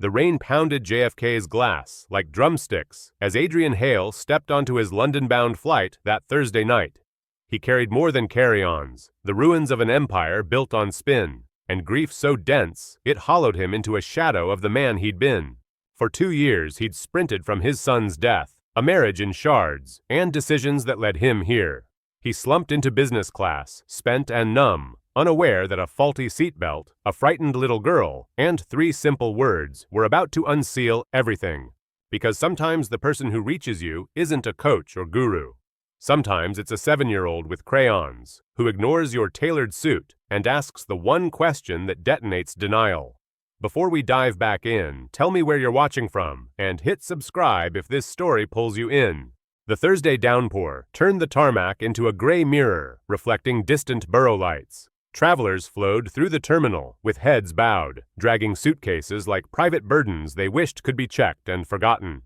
The rain pounded JFK's glass like drumsticks as Adrian Hale stepped onto his London-bound flight that Thursday night. He carried more than carry-ons, the ruins of an empire built on spin, and grief so dense it hollowed him into a shadow of the man he'd been. For 2 years he'd sprinted from his son's death, a marriage in shards, and decisions that led him here. He slumped into business class, spent and numb, unaware that a faulty seatbelt, a frightened little girl, and 3 simple words were about to unseal everything. Because sometimes the person who reaches you isn't a coach or guru. Sometimes it's a 7-year-old with crayons, who ignores your tailored suit and asks the one question that detonates denial. Before we dive back in, tell me where you're watching from, and hit subscribe if this story pulls you in. The Thursday downpour turned the tarmac into a gray mirror, reflecting distant borough lights. Travelers flowed through the terminal with heads bowed, dragging suitcases like private burdens they wished could be checked and forgotten.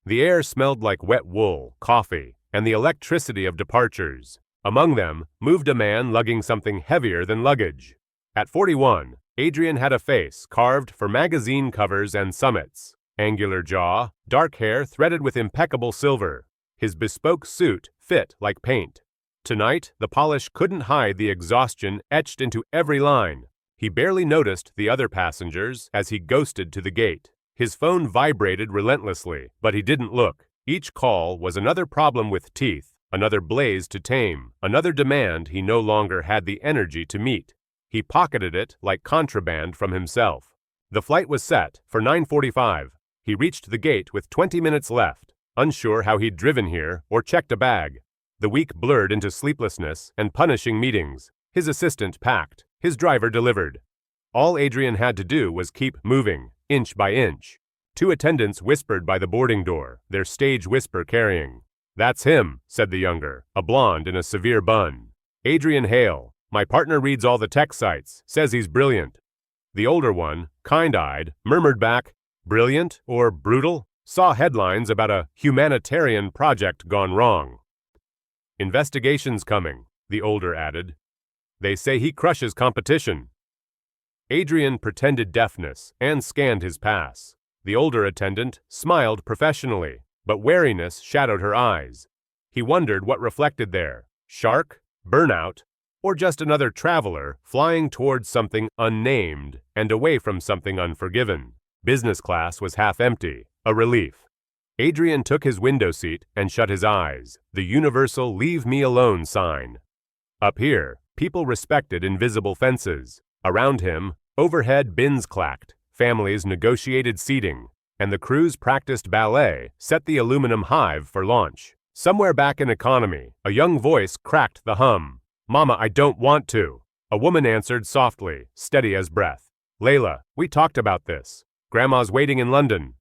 The air smelled like wet wool, coffee, and the electricity of departures. Among them moved a man lugging something heavier than luggage. At 41, Adrian had a face carved for magazine covers and summits. Angular jaw, dark hair threaded with impeccable silver. His bespoke suit fit like paint. Tonight, the polish couldn't hide the exhaustion etched into every line. He barely noticed the other passengers as he ghosted to the gate. His phone vibrated relentlessly, but he didn't look. Each call was another problem with teeth, another blaze to tame, another demand he no longer had the energy to meet. He pocketed it like contraband from himself. The flight was set for 9:45. He reached the gate with 20 minutes left, unsure how he'd driven here or checked a bag. The week blurred into sleeplessness and punishing meetings. His assistant packed, his driver delivered. All Adrian had to do was keep moving, inch by inch. 2 attendants whispered by the boarding door, their stage whisper carrying. "That's him," said the younger, a blonde in a severe bun. "Adrian Hale. My partner reads all the tech sites, says he's brilliant." The older one, kind-eyed, murmured back, "Brilliant or brutal? Saw headlines about a humanitarian project gone wrong." "Investigation's coming," the older added. "They say he crushes competition." Adrian pretended deafness and scanned his pass. The older attendant smiled professionally, but wariness shadowed her eyes. He wondered what reflected there: shark, burnout, or just another traveler flying towards something unnamed and away from something unforgiven. Business class was half empty, a relief. Adrian took his window seat and shut his eyes, the universal "leave me alone" sign. Up here, people respected invisible fences. Around him, overhead bins clacked, families negotiated seating, and the crew's practiced ballet set the aluminum hive for launch. Somewhere back in economy, a young voice cracked the hum. "Mama, I don't want to." A woman answered softly, steady as breath. "Layla, we talked about this. Grandma's waiting in London."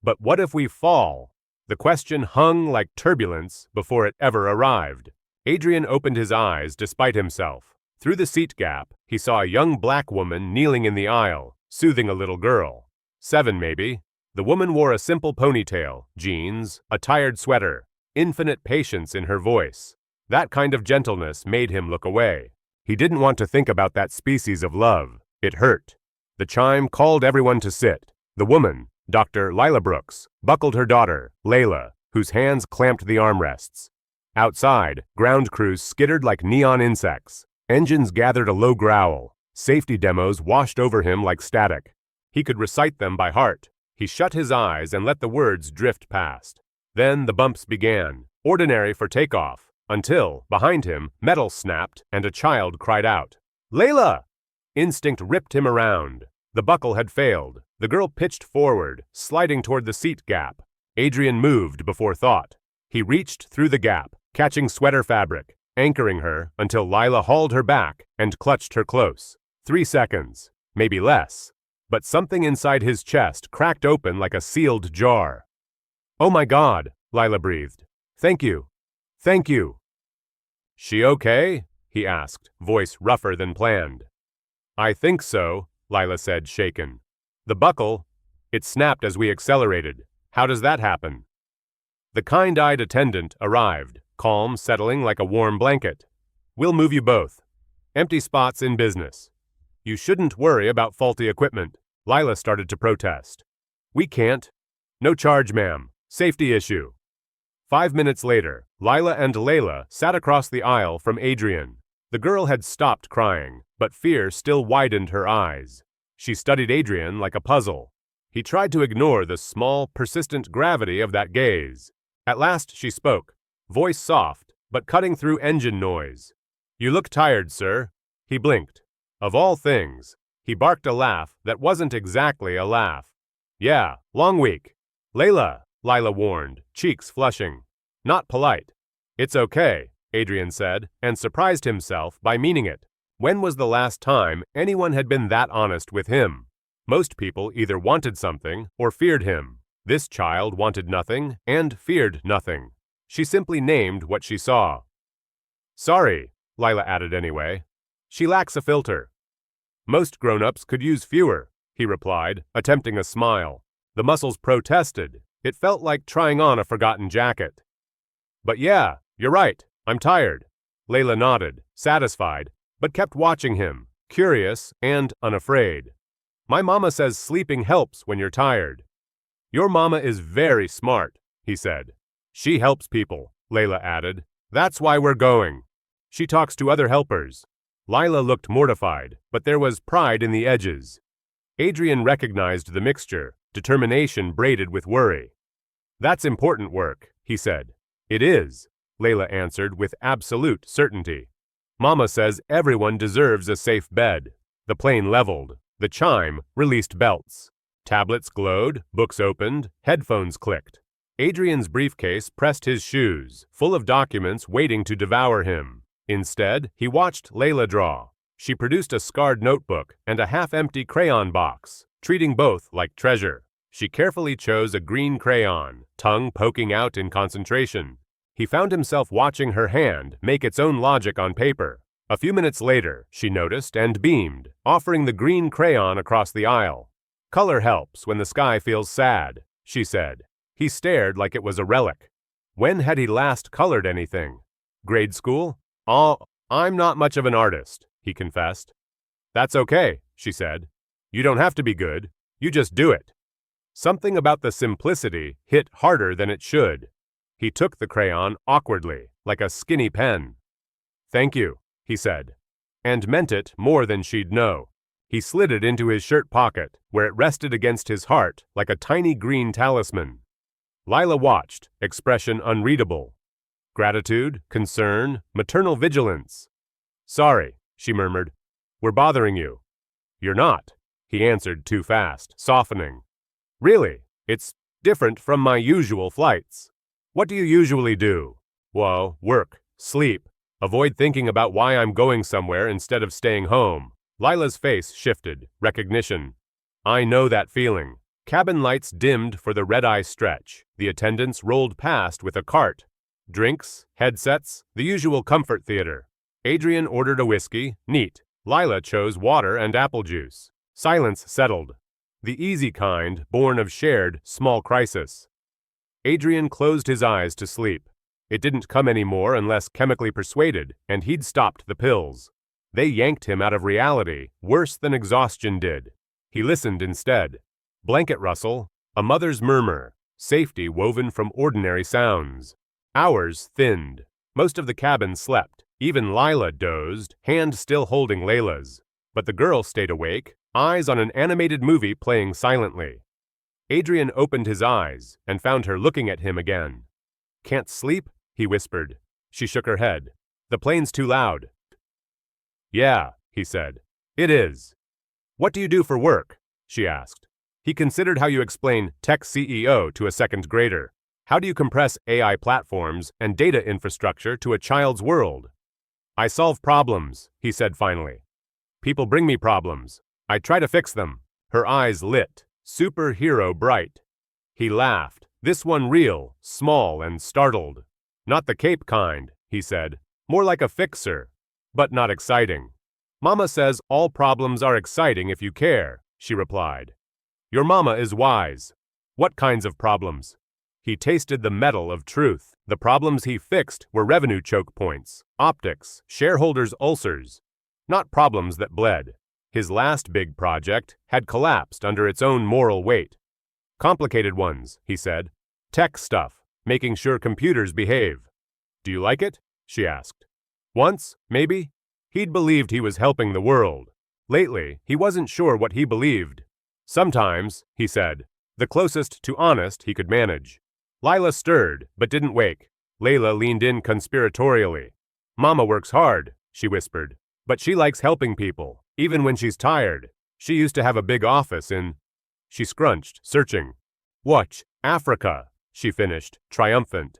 But what if we fall? The question hung like turbulence before it ever arrived. Adrian opened his eyes despite himself. Through the seat gap, he saw a young black woman kneeling in the aisle, soothing a little girl. 7 maybe. The woman wore a simple ponytail, jeans, a tired sweater, infinite patience in her voice. That kind of gentleness made him look away. He didn't want to think about that species of love. It hurt. The chime called everyone to sit. The woman, Dr. Lila Brooks, buckled her daughter, Layla, whose hands clamped the armrests. Outside, ground crews skittered like neon insects. Engines gathered a low growl. Safety demos washed over him like static. He could recite them by heart. He shut his eyes and let the words drift past. Then the bumps began, ordinary for takeoff, until, behind him, metal snapped and a child cried out, "Layla!" Instinct ripped him around. The buckle had failed. The girl pitched forward, sliding toward the seat gap. Adrian moved before thought. He reached through the gap, catching sweater fabric, anchoring her until Lila hauled her back and clutched her close. 3 seconds, maybe less. But something inside his chest cracked open like a sealed jar. "Oh my God," Lila breathed. "Thank you. Thank you." "She okay?" he asked, voice rougher than planned. "I think so," Lila said, shaken. "The buckle, it snapped as we accelerated. How does that happen?" The kind-eyed attendant arrived, calm, settling like a warm blanket. "We'll move you both. Empty spots in business. You shouldn't worry about faulty equipment." Lila started to protest. We can't. No charge, ma'am. Safety issue. 5 minutes later, Lila and Layla sat across the aisle from Adrian. The girl had stopped crying, but fear still widened her eyes. She studied Adrian like a puzzle. He tried to ignore the small, persistent gravity of that gaze. At last she spoke, voice soft, but cutting through engine noise. You look tired, sir. He blinked. Of all things, he barked a laugh that wasn't exactly a laugh. Yeah, long week. Layla, Lila warned, cheeks flushing. Not polite. It's okay, Adrian said, and surprised himself by meaning it. When was the last time anyone had been that honest with him? Most people either wanted something or feared him. This child wanted nothing and feared nothing. She simply named what she saw. Sorry, Lila added anyway. She lacks a filter. Most grown-ups could use fewer, he replied, attempting a smile. The muscles protested. It felt like trying on a forgotten jacket. But yeah, you're right, I'm tired. Layla nodded, satisfied, but kept watching him, curious and unafraid. My mama says sleeping helps when you're tired. Your mama is very smart, he said. She helps people, Layla added. That's why we're going. She talks to other helpers. Lila looked mortified, but there was pride in the edges. Adrian recognized the mixture, determination braided with worry. That's important work, he said. It is, Layla answered with absolute certainty. Mama says everyone deserves a safe bed. The plane leveled. The chime released belts. Tablets glowed, books opened, headphones clicked. Adrian's briefcase pressed his shoes, full of documents waiting to devour him. Instead, he watched Layla draw. She produced a scarred notebook and a half-empty crayon box, treating both like treasure. She carefully chose a green crayon, tongue poking out in concentration. He found himself watching her hand make its own logic on paper. A few minutes later, she noticed and beamed, offering the green crayon across the aisle. Color helps when the sky feels sad, she said. He stared like it was a relic. When had he last colored anything? Grade school? Oh, I'm not much of an artist, he confessed. That's okay, she said. You don't have to be good. You just do it. Something about the simplicity hit harder than it should. He took the crayon awkwardly, like a skinny pen. Thank you, he said, and meant it more than she'd know. He slid it into his shirt pocket, where it rested against his heart like a tiny green talisman. Lila watched, expression unreadable. Gratitude, concern, maternal vigilance. Sorry, she murmured. We're bothering you. You're not, he answered too fast, softening. Really, it's different from my usual flights. What do you usually do? Well, work, sleep, avoid thinking about why I'm going somewhere instead of staying home. Lila's face shifted, recognition. I know that feeling. Cabin lights dimmed for the red-eye stretch. The attendants rolled past with a cart. Drinks, headsets, the usual comfort theater. Adrian ordered a whiskey, neat. Lila chose water and apple juice. Silence settled. The easy kind, born of shared, small crisis. Adrian closed his eyes to sleep. It didn't come anymore unless chemically persuaded, and he'd stopped the pills. They yanked him out of reality, worse than exhaustion did. He listened instead. Blanket rustle, a mother's murmur, safety woven from ordinary sounds. Hours thinned. Most of the cabin slept. Even Lila dozed, hand still holding Layla's. But the girl stayed awake, eyes on an animated movie playing silently. Adrian opened his eyes and found her looking at him again. Can't sleep? He whispered. She shook her head. The plane's too loud. Yeah, he said. It is. What do you do for work? She asked. He considered how you explain tech CEO to a second grader. How do you compress AI platforms and data infrastructure to a child's world? I solve problems, he said finally. People bring me problems. I try to fix them. Her eyes lit, superhero bright. He laughed, this one real, small and startled. Not the cape kind, he said. More like a fixer, but not exciting. Mama says all problems are exciting if you care, she replied. Your mama is wise. What kinds of problems? He tasted the metal of truth. The problems he fixed were revenue choke points, optics, shareholders' ulcers. Not problems that bled. His last big project had collapsed under its own moral weight. Complicated ones, he said. Tech stuff, making sure computers behave. Do you like it? She asked. Once, maybe. He'd believed he was helping the world. Lately, he wasn't sure what he believed. Sometimes, he said, the closest to honest he could manage. Lila stirred, but didn't wake. Layla leaned in conspiratorially. Mama works hard, she whispered, but she likes helping people, even when she's tired. She used to have a big office in... She scrunched, searching. Watch, Africa, she finished, triumphant.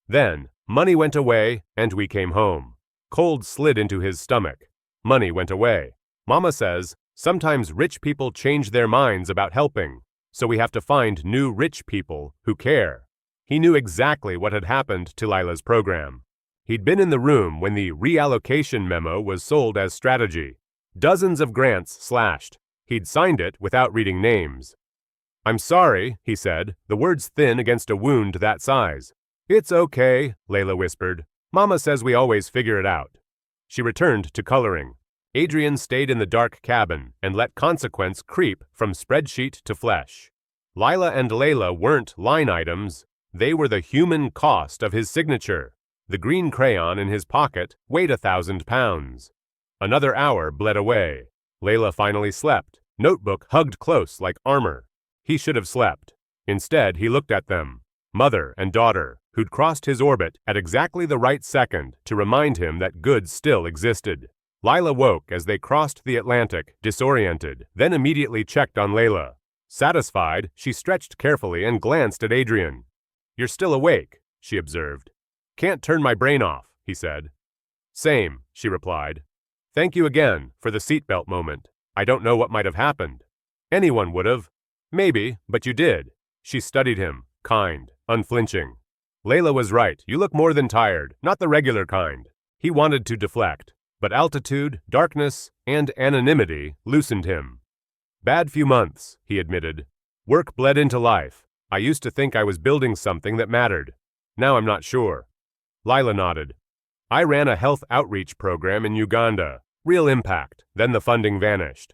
Then, money went away, and we came home. Cold slid into his stomach. Money went away. Mama says, sometimes rich people change their minds about helping, so we have to find new rich people who care. He knew exactly what had happened to Lila's program. He'd been in the room when the reallocation memo was sold as strategy. Dozens of grants slashed. He'd signed it without reading names. I'm sorry, he said, the words thin against a wound that size. It's okay, Layla whispered. Mama says we always figure it out. She returned to coloring. Adrian stayed in the dark cabin and let consequence creep from spreadsheet to flesh. Lila and Layla weren't line items. They were the human cost of his signature. The green crayon in his pocket weighed 1,000 pounds. Another hour bled away. Layla finally slept, notebook hugged close like armor. He should have slept. Instead, he looked at them, mother and daughter, who'd crossed his orbit at exactly the right second to remind him that good still existed. Lila woke as they crossed the Atlantic, disoriented, then immediately checked on Layla. Satisfied, she stretched carefully and glanced at Adrian. You're still awake, she observed. Can't turn my brain off, he said. Same, she replied. Thank you again for the seatbelt moment. I don't know what might have happened. Anyone would have. Maybe, but you did. She studied him, kind, unflinching. Layla was right. You look more than tired, not the regular kind. He wanted to deflect, but altitude, darkness, and anonymity loosened him. Bad few months, he admitted. Work bled into life. I used to think I was building something that mattered. Now I'm not sure. Lila nodded. I ran a health outreach program in Uganda. Real impact. Then the funding vanished.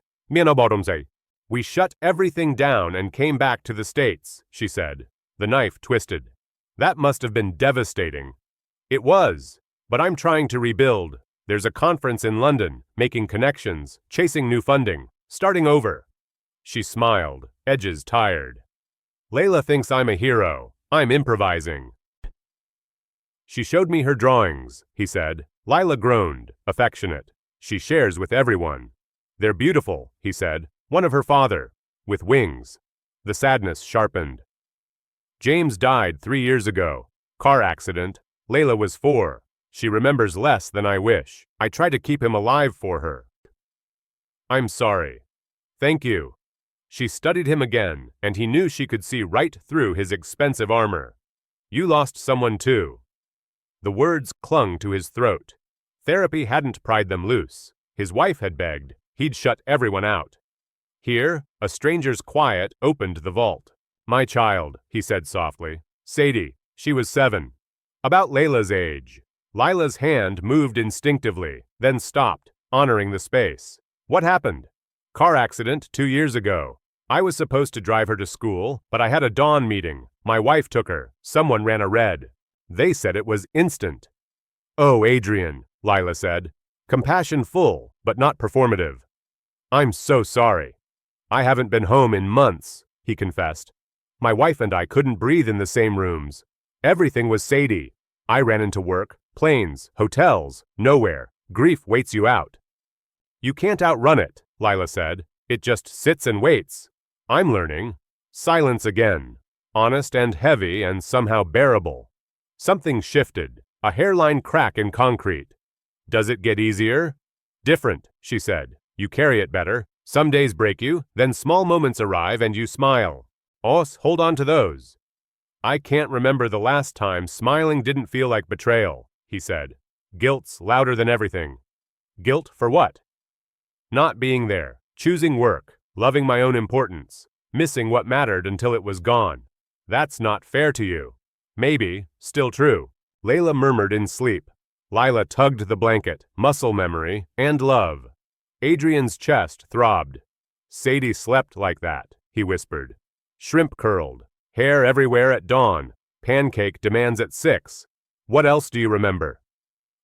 We shut everything down and came back to the States, she said. The knife twisted. That must have been devastating. It was. But I'm trying to rebuild. There's a conference in London, making connections, chasing new funding, starting over. She smiled, edges tired. Layla thinks I'm a hero. I'm improvising. She showed me her drawings, he said. Lila groaned, affectionate. She shares with everyone. They're beautiful, he said. One of her father, with wings. The sadness sharpened. James died 3 years ago. Car accident. Layla was 4. She remembers less than I wish. I try to keep him alive for her. I'm sorry. Thank you. She studied him again, and he knew she could see right through his expensive armor. You lost someone too. The words clung to his throat. Therapy hadn't pried them loose. His wife had begged. He'd shut everyone out. Here, a stranger's quiet opened the vault. My child, he said softly. Sadie. She was 7. About Layla's age. Lila's hand moved instinctively, then stopped, honoring the space. What happened? Car accident 2 years ago. I was supposed to drive her to school, but I had a dawn meeting. My wife took her. Someone ran a red. They said it was instant. Oh, Adrian, Lila said. Compassion full, but not performative. I'm so sorry. I haven't been home in months, he confessed. My wife and I couldn't breathe in the same rooms. Everything was Sadie. I ran into work, planes, hotels, nowhere. Grief waits you out. You can't outrun it, Lila said. It just sits and waits. I'm learning. Silence again. Honest and heavy and somehow bearable. Something shifted. A hairline crack in concrete. Does it get easier? Different, she said. You carry it better. Some days break you, then small moments arrive and you smile. Os, hold on to those. I can't remember the last time smiling didn't feel like betrayal, he said. Guilt's louder than everything. Guilt for what? Not being there, choosing work, loving my own importance, missing what mattered until it was gone. That's not fair to you. Maybe, still true. Layla murmured in sleep. Lila tugged the blanket, muscle memory, and love. Adrian's chest throbbed. Sadie slept like that, he whispered. Shrimp curled, hair everywhere at dawn, pancake demands at 6. What else do you remember?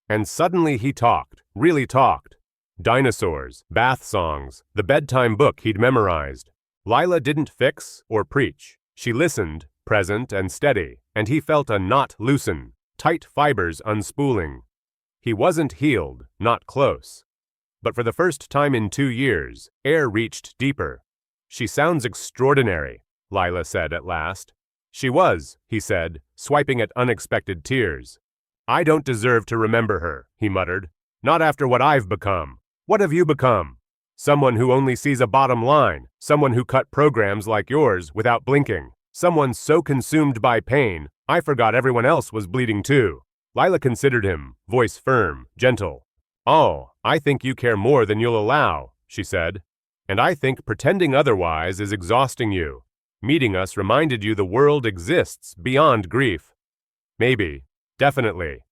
And suddenly he talked, really talked. Dinosaurs, bath songs, the bedtime book he'd memorized. Lila didn't fix or preach. She listened, present and steady, and he felt a knot loosen, tight fibers unspooling. He wasn't healed, not close. But for the first time in 2 years, air reached deeper. She sounds extraordinary, Lila said at last. She was, he said, swiping at unexpected tears. I don't deserve to remember her, he muttered. Not after what I've become. What have you become? Someone who only sees a bottom line, someone who cut programs like yours without blinking, someone so consumed by pain, I forgot everyone else was bleeding too. Lila considered him, voice firm, gentle. Oh, I think you care more than you'll allow, she said. And I think pretending otherwise is exhausting you. Meeting us reminded you the world exists beyond grief. Maybe. Definitely.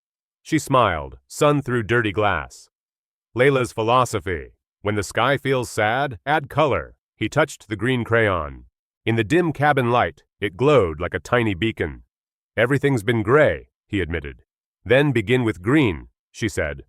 She smiled, sun through dirty glass. Layla's philosophy. When the sky feels sad, add color. He touched the green crayon. In the dim cabin light, it glowed like a tiny beacon. Everything's been gray, he admitted. Then begin with green, she said.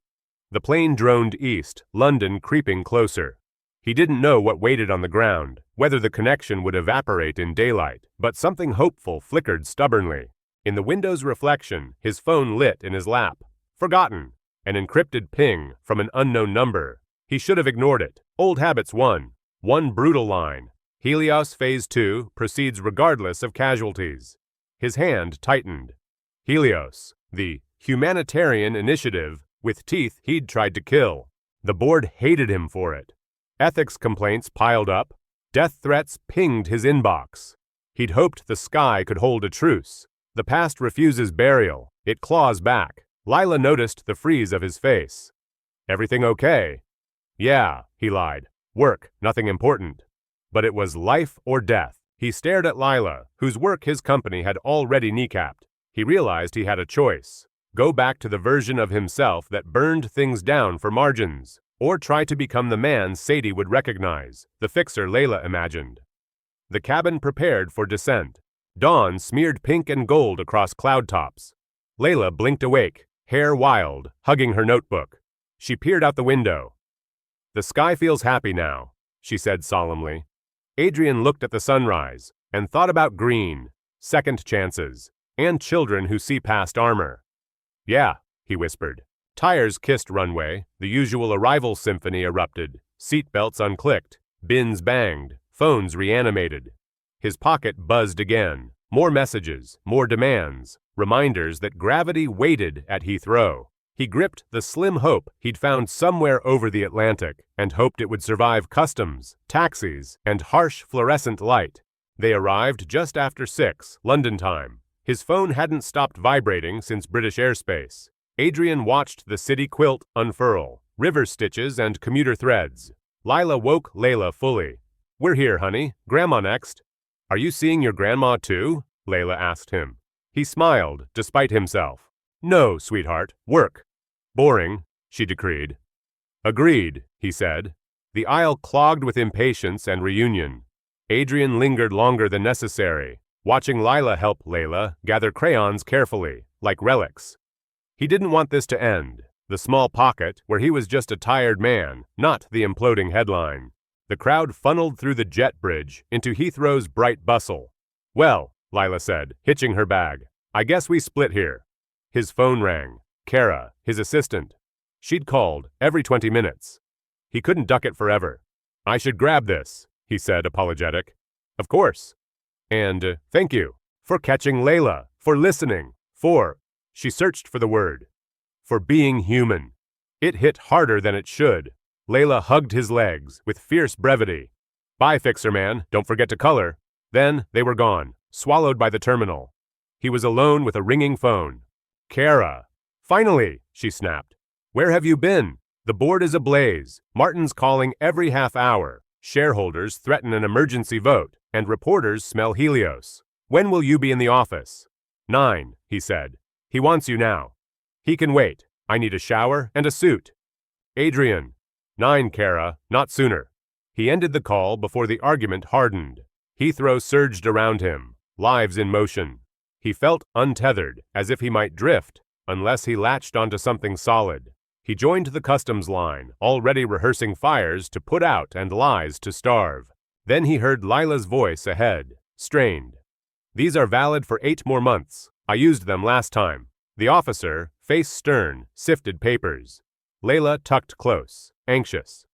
The plane droned east, London creeping closer. He didn't know what waited on the ground, whether the connection would evaporate in daylight, but something hopeful flickered stubbornly. In the window's reflection, his phone lit in his lap. Forgotten. An encrypted ping from an unknown number. He should have ignored it. Old habits won. One brutal line. Helios Phase 2 proceeds regardless of casualties. His hand tightened. Helios, the humanitarian initiative with teeth he'd tried to kill. The board hated him for it. Ethics complaints piled up. Death threats pinged his inbox. He'd hoped the sky could hold a truce. The past refuses burial. It claws back. Lila noticed the freeze of his face. Everything okay? Yeah, he lied. Work, nothing important. But it was life or death. He stared at Lila, whose work his company had already kneecapped. He realized he had a choice. Go back to the version of himself that burned things down for margins, or try to become the man Sadie would recognize, the fixer Layla imagined. The cabin prepared for descent. Dawn smeared pink and gold across cloud tops. Layla blinked awake, hair wild, hugging her notebook. She peered out the window. The sky feels happy now, she said solemnly. Adrian looked at the sunrise and thought about green, second chances, and children who see past armor. Yeah, he whispered. Tires kissed runway, the usual arrival symphony erupted, seatbelts unclicked, bins banged, phones reanimated. His pocket buzzed again. More messages, more demands, reminders that gravity waited at Heathrow. He gripped the slim hope he'd found somewhere over the Atlantic and hoped it would survive customs, taxis, and harsh fluorescent light. They arrived just after 6, London time. His phone hadn't stopped vibrating since British airspace. Adrian watched the city quilt unfurl, river stitches and commuter threads. Lila woke Layla fully. We're here, honey. Grandma next. Are you seeing your grandma too? Layla asked him. He smiled, despite himself. No, sweetheart, work. Boring, she decreed. Agreed, he said. The aisle clogged with impatience and reunion. Adrian lingered longer than necessary, watching Lila help Layla gather crayons carefully, like relics. He didn't want this to end. The small pocket, where he was just a tired man, not the imploding headline. The crowd funneled through the jet bridge into Heathrow's bright bustle. Well, Lila said, hitching her bag, I guess we split here. His phone rang. Kara, his assistant. She'd called every 20 minutes. He couldn't duck it forever. I should grab this, he said, apologetic. Of course. And thank you for catching Layla, for listening, she searched for the word, for being human. It hit harder than it should. Layla hugged his legs with fierce brevity. Bye, fixer man, don't forget to color. Then they were gone, swallowed by the terminal. He was alone with a ringing phone. Kara. Finally, she snapped. Where have you been? The board is ablaze. Martin's calling every half hour. Shareholders threaten an emergency vote, and reporters smell Helios. When will you be in the office? 9, he said. He wants you now. He can wait. I need a shower and a suit. Adrian. 9, Kara, not sooner. He ended the call before the argument hardened. Heathrow surged around him, lives in motion. He felt untethered, as if he might drift, unless he latched onto something solid. He joined the customs line, already rehearsing fires to put out and lies to starve. Then he heard Lila's voice ahead, strained. These are valid for 8 more months. I used them last time. The officer, face stern, sifted papers. Layla tucked close, anxious.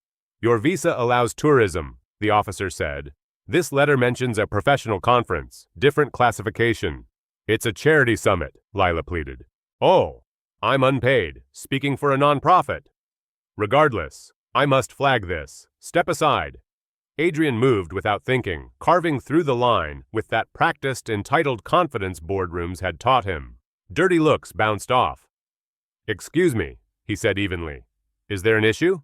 Your visa allows tourism, the officer said. This letter mentions a professional conference, different classification. It's a charity summit, Lila pleaded. Oh, I'm unpaid, speaking for a nonprofit. Regardless, I must flag this. Step aside. Adrian moved without thinking, carving through the line with that practiced, entitled confidence boardrooms had taught him. Dirty looks bounced off. Excuse me, he said evenly. Is there an issue?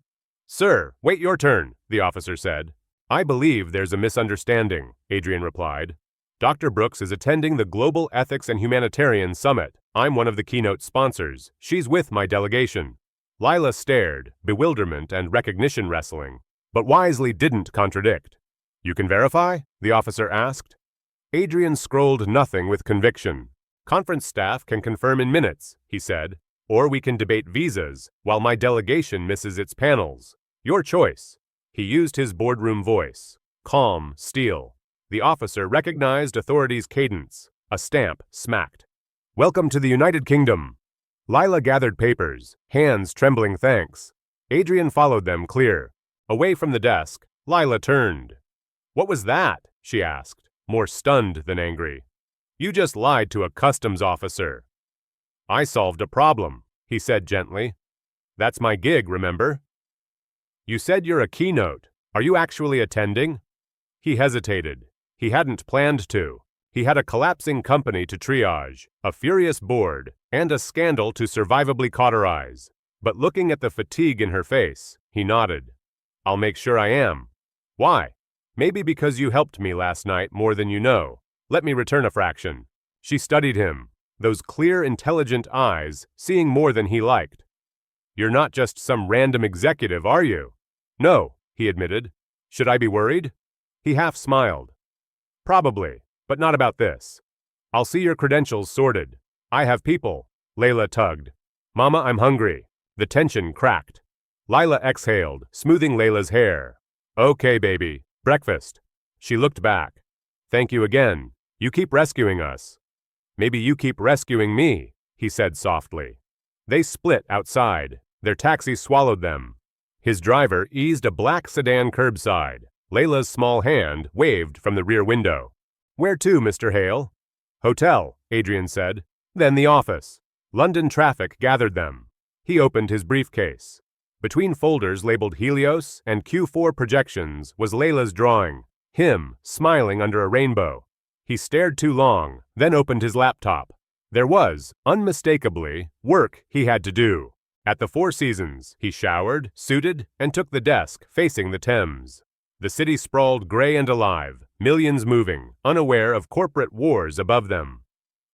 Sir, wait your turn, the officer said. I believe there's a misunderstanding, Adrian replied. Dr. Brooks is attending the Global Ethics and Humanitarian Summit. I'm one of the keynote sponsors. She's with my delegation. Lila stared, bewilderment and recognition wrestling, but wisely didn't contradict. You can verify? The officer asked. Adrian scrolled nothing with conviction. Conference staff can confirm in minutes, he said, or we can debate visas while my delegation misses its panels. Your choice. He used his boardroom voice, calm, steel. The officer recognized authority's cadence. A stamp smacked. Welcome to the United Kingdom. Lila gathered papers, hands trembling thanks. Adrian followed them clear. Away from the desk, Lila turned. What was that? She asked, more stunned than angry. You just lied to a customs officer. I solved a problem, he said gently. That's my gig, remember? You said you're a keynote. Are you actually attending? He hesitated. He hadn't planned to. He had a collapsing company to triage, a furious board, and a scandal to survivably cauterize. But looking at the fatigue in her face, he nodded. I'll make sure I am. Why? Maybe because you helped me last night more than you know. Let me return a fraction. She studied him, those clear, intelligent eyes, seeing more than he liked. You're not just some random executive, are you? No, he admitted. Should I be worried? He half smiled. Probably, but not about this. I'll see your credentials sorted. I have people. Layla tugged. Mama, I'm hungry. The tension cracked. Lila exhaled, smoothing Layla's hair. Okay, baby. Breakfast. She looked back. Thank you again. You keep rescuing us. Maybe you keep rescuing me, he said softly. They split outside. Their taxi swallowed them. His driver eased a black sedan curbside. Layla's small hand waved from the rear window. Where to, Mr. Hale? Hotel, Adrian said. Then the office. London traffic gathered them. He opened his briefcase. Between folders labeled Helios and Q4 projections was Layla's drawing, him smiling under a rainbow. He stared too long, then opened his laptop. There was, unmistakably, work he had to do. At the Four Seasons, he showered, suited, and took the desk facing the Thames. The city sprawled gray and alive, millions moving, unaware of corporate wars above them.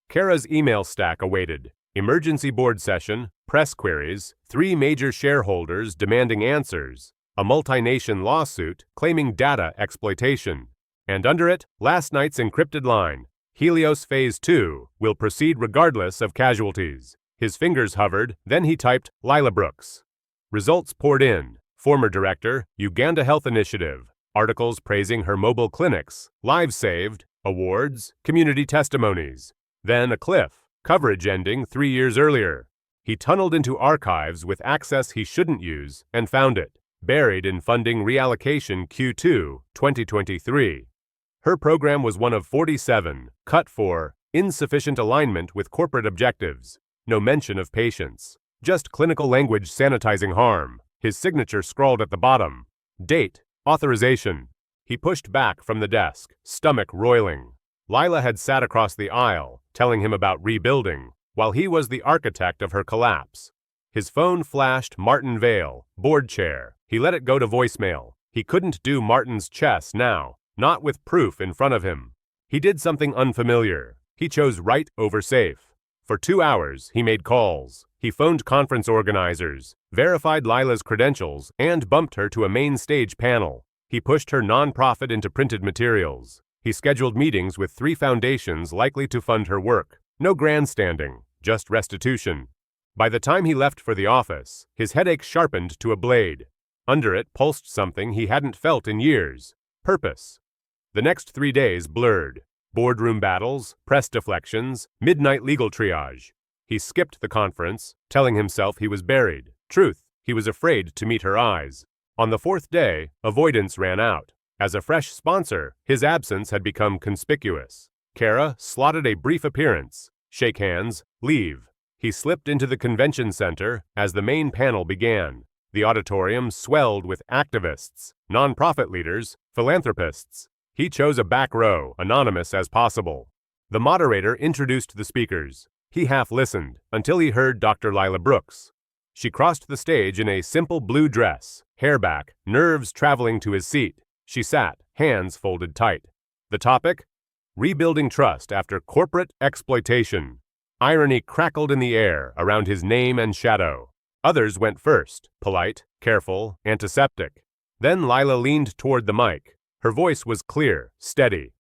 Kara's email stack awaited. Emergency board session, press queries, 3 major shareholders demanding answers, a multinational lawsuit claiming data exploitation. And under it, last night's encrypted line, Helios Phase 2 will proceed regardless of casualties. His fingers hovered, then he typed Lila Brooks. Results poured in. Former director, Uganda Health Initiative. Articles praising her mobile clinics, lives saved, awards, community testimonies. Then a cliff, coverage ending 3 years earlier. He tunneled into archives with access he shouldn't use and found it, buried in funding reallocation Q2 2023. Her program was one of 47, cut for insufficient alignment with corporate objectives. No mention of patients. Just clinical language sanitizing harm. His signature scrawled at the bottom. Date. Authorization. He pushed back from the desk, stomach roiling. Lila had sat across the aisle, telling him about rebuilding, while he was the architect of her collapse. His phone flashed Martin Vale, board chair. He let it go to voicemail. He couldn't do Martin's chess now, not with proof in front of him. He did something unfamiliar. He chose right over safe. For 2 hours, he made calls. He phoned conference organizers, verified Lila's credentials, and bumped her to a main stage panel. He pushed her nonprofit into printed materials. He scheduled meetings with 3 foundations likely to fund her work. No grandstanding, just restitution. By the time he left for the office, his headache sharpened to a blade. Under it pulsed something he hadn't felt in years: purpose. The next 3 days blurred. Boardroom battles, press deflections, midnight legal triage. He skipped the conference, telling himself he was buried. Truth, he was afraid to meet her eyes. On the 4th day, avoidance ran out. As a fresh sponsor, his absence had become conspicuous. Kara slotted a brief appearance. Shake hands, leave. He slipped into the convention center as the main panel began. The auditorium swelled with activists, nonprofit leaders, philanthropists. He chose a back row, anonymous as possible. The moderator introduced the speakers. He half listened until he heard Dr. Lila Brooks. She crossed the stage in a simple blue dress, hair back, nerves traveling to his seat. She sat, hands folded tight. The topic? Rebuilding trust after corporate exploitation. Irony crackled in the air around his name and shadow. Others went first, polite, careful, antiseptic. Then Lila leaned toward the mic. Her voice was clear, steady.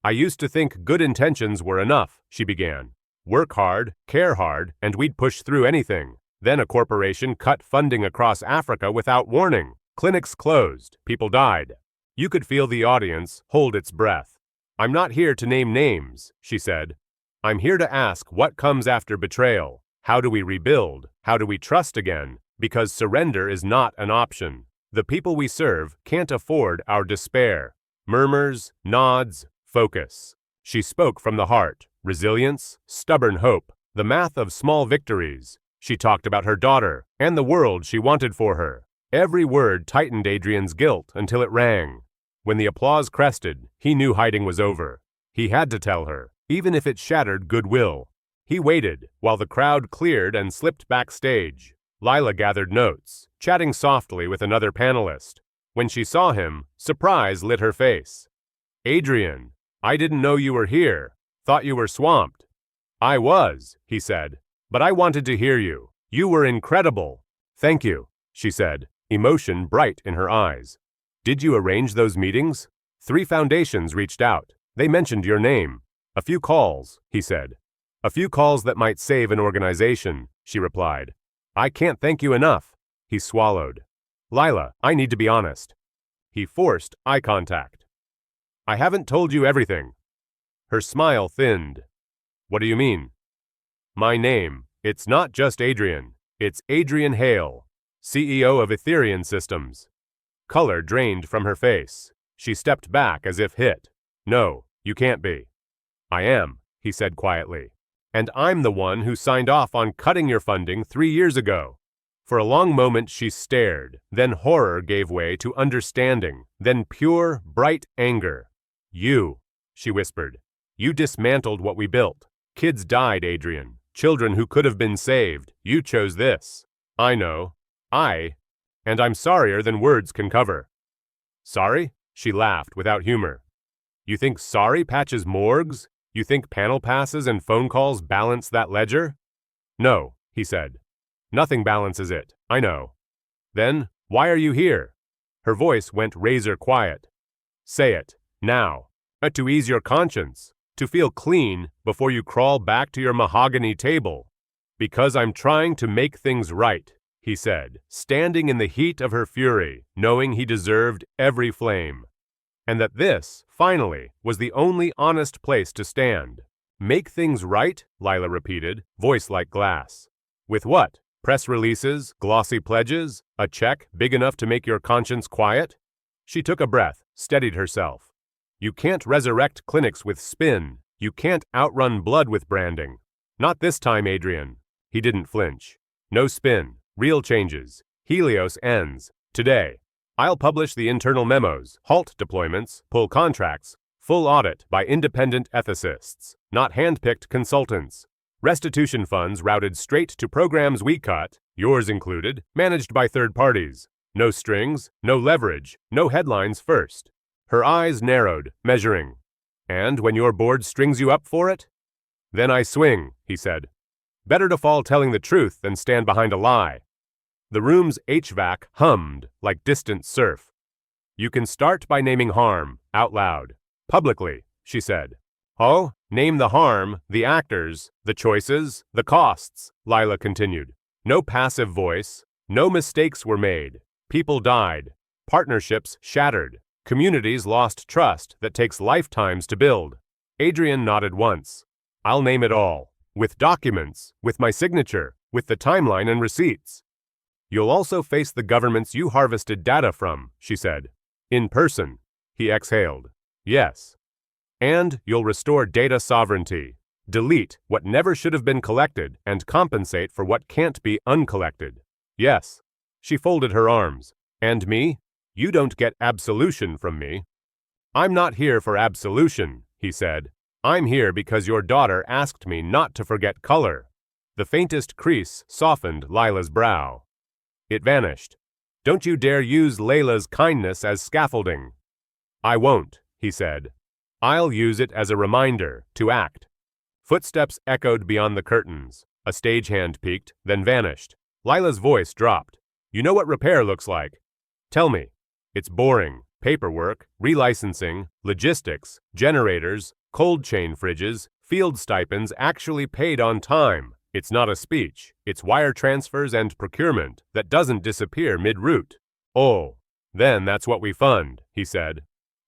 I used to think good intentions were enough, she began. Work hard, care hard, and we'd push through anything. Then a corporation cut funding across Africa without warning. Clinics closed, people died. You could feel the audience hold its breath. I'm not here to name names, she said. I'm here to ask what comes after betrayal. How do we rebuild? How do we trust again? Because surrender is not an option. The people we serve can't afford our despair. Murmurs, nods, focus. She spoke from the heart. Resilience, stubborn hope, the math of small victories. She talked about her daughter and the world she wanted for her. Every word tightened Adrian's guilt until it rang. When the applause crested, he knew hiding was over. He had to tell her, even if it shattered goodwill. He waited while the crowd cleared and slipped backstage. Lila gathered notes, chatting softly with another panelist. When she saw him, surprise lit her face. Adrian, I didn't know you were here. Thought you were swamped. I was, he said, but I wanted to hear you. You were incredible. Thank you, she said, emotion bright in her eyes. Did you arrange those meetings? 3 foundations reached out. They mentioned your name. A few calls, he said. A few calls that might save an organization, she replied. I can't thank you enough. He swallowed. Lila, I need to be honest. He forced eye contact. I haven't told you everything. Her smile thinned. What do you mean? My name. It's not just Adrian. It's Adrian Hale, CEO of Ethereum Systems. Color drained from her face. She stepped back as if hit. No, you can't be. I am, he said quietly. And I'm the one who signed off on cutting your funding 3 years ago. For a long moment she stared, then horror gave way to understanding, then pure, bright anger. You, she whispered. You dismantled what we built. Kids died, Adrian. Children who could have been saved. You chose this. I know. And I'm sorrier than words can cover. Sorry? She laughed without humor. You think sorry patches morgues? You think panel passes and phone calls balance that ledger? No, he said. Nothing balances it, I know. Then, why are you here? Her voice went razor quiet. Say it, now. To ease your conscience. To feel clean before you crawl back to your mahogany table. Because I'm trying to make things right, he said, standing in the heat of her fury, knowing he deserved every flame. And that this, finally, was the only honest place to stand. Make things right, Lila repeated, voice like glass. With what? Press releases, glossy pledges, a check big enough to make your conscience quiet? She took a breath, steadied herself. You can't resurrect clinics with spin. You can't outrun blood with branding. Not this time, Adrian. He didn't flinch. No spin. Real changes. Helios ends. Today. I'll publish the internal memos, halt deployments, pull contracts, full audit by independent ethicists, not hand-picked consultants. Restitution funds routed straight to programs we cut, yours included, managed by third parties. No strings, no leverage, no headlines first. Her eyes narrowed, measuring. And when your board strings you up for it? Then I swing, he said. Better to fall telling the truth than stand behind a lie. The room's HVAC hummed like distant surf. You can start by naming harm, out loud. Publicly, she said. Oh, name the harm, the actors, the choices, the costs, Lila continued. No passive voice. No mistakes were made. People died. Partnerships shattered. Communities lost trust that takes lifetimes to build. Adrian nodded once. I'll name it all. With documents, with my signature, with the timeline and receipts. You'll also face the governments you harvested data from, she said. In person, he exhaled. Yes. And you'll restore data sovereignty. Delete what never should have been collected and compensate for what can't be uncollected. Yes. She folded her arms. And me? You don't get absolution from me. I'm not here for absolution, he said. I'm here because your daughter asked me not to forget color. The faintest crease softened Lila's brow. It vanished. Don't you dare use Layla's kindness as scaffolding. I won't, he said. I'll use it as a reminder to act. Footsteps echoed beyond the curtains. A stagehand peeked, then vanished. Lila's voice dropped. You know what repair looks like. Tell me. It's boring. Paperwork, relicensing, logistics, generators, cold chain fridges, field stipends actually paid on time. It's not a speech. It's wire transfers and procurement that doesn't disappear mid-route. Oh, then that's what we fund, he said.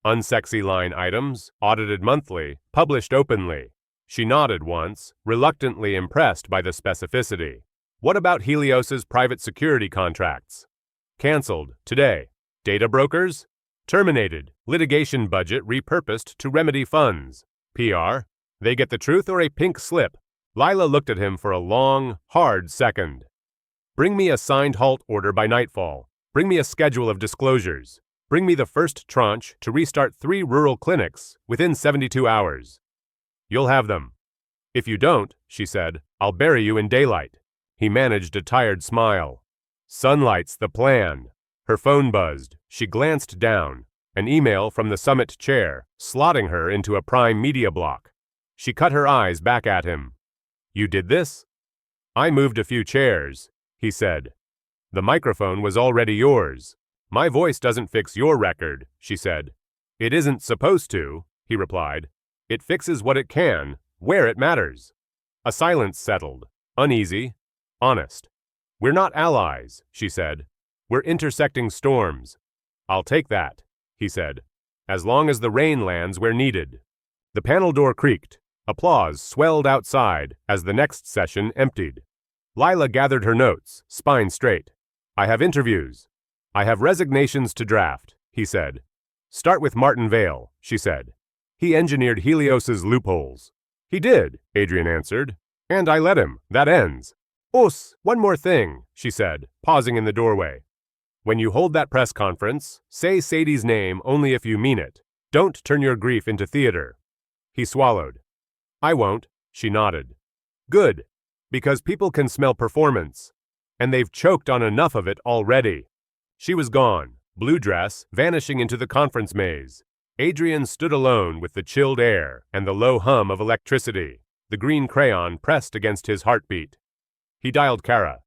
Unsexy line items, audited monthly, published openly. She nodded once, reluctantly impressed by the specificity. What about Helios's private security contracts? Cancelled, today. Data brokers? Terminated. Litigation budget repurposed to remedy funds. PR? They get the truth or a pink slip? Lila looked at him for a long, hard second. Bring me a signed halt order by nightfall. Bring me a schedule of disclosures. Bring me the first tranche to restart 3 rural clinics within 72 hours. You'll have them. If you don't, she said, I'll bury you in daylight. He managed a tired smile. Sunlight's the plan. Her phone buzzed. She glanced down. An email from the summit chair, slotting her into a prime media block. She cut her eyes back at him. You did this? I moved a few chairs, he said. The microphone was already yours. My voice doesn't fix your record, she said. It isn't supposed to, he replied. It fixes what it can, where it matters. A silence settled, uneasy, honest. We're not allies, she said. We're intersecting storms. I'll take that, he said, as long as the rain lands where needed. The panel door creaked. Applause swelled outside as the next session emptied. Lila gathered her notes, spine straight. I have interviews. I have resignations to draft, he said. Start with Martin Vale, she said. He engineered Helios's loopholes. He did, Adrian answered. And I let him. That ends. One more thing, she said, pausing in the doorway. When you hold that press conference, say Sadie's name only if you mean it. Don't turn your grief into theater. He swallowed. I won't, she nodded. Good, because people can smell performance, and they've choked on enough of it already. She was gone, blue dress vanishing into the conference maze. Adrian stood alone with the chilled air and the low hum of electricity, the green crayon pressed against his heartbeat. He dialed Kara.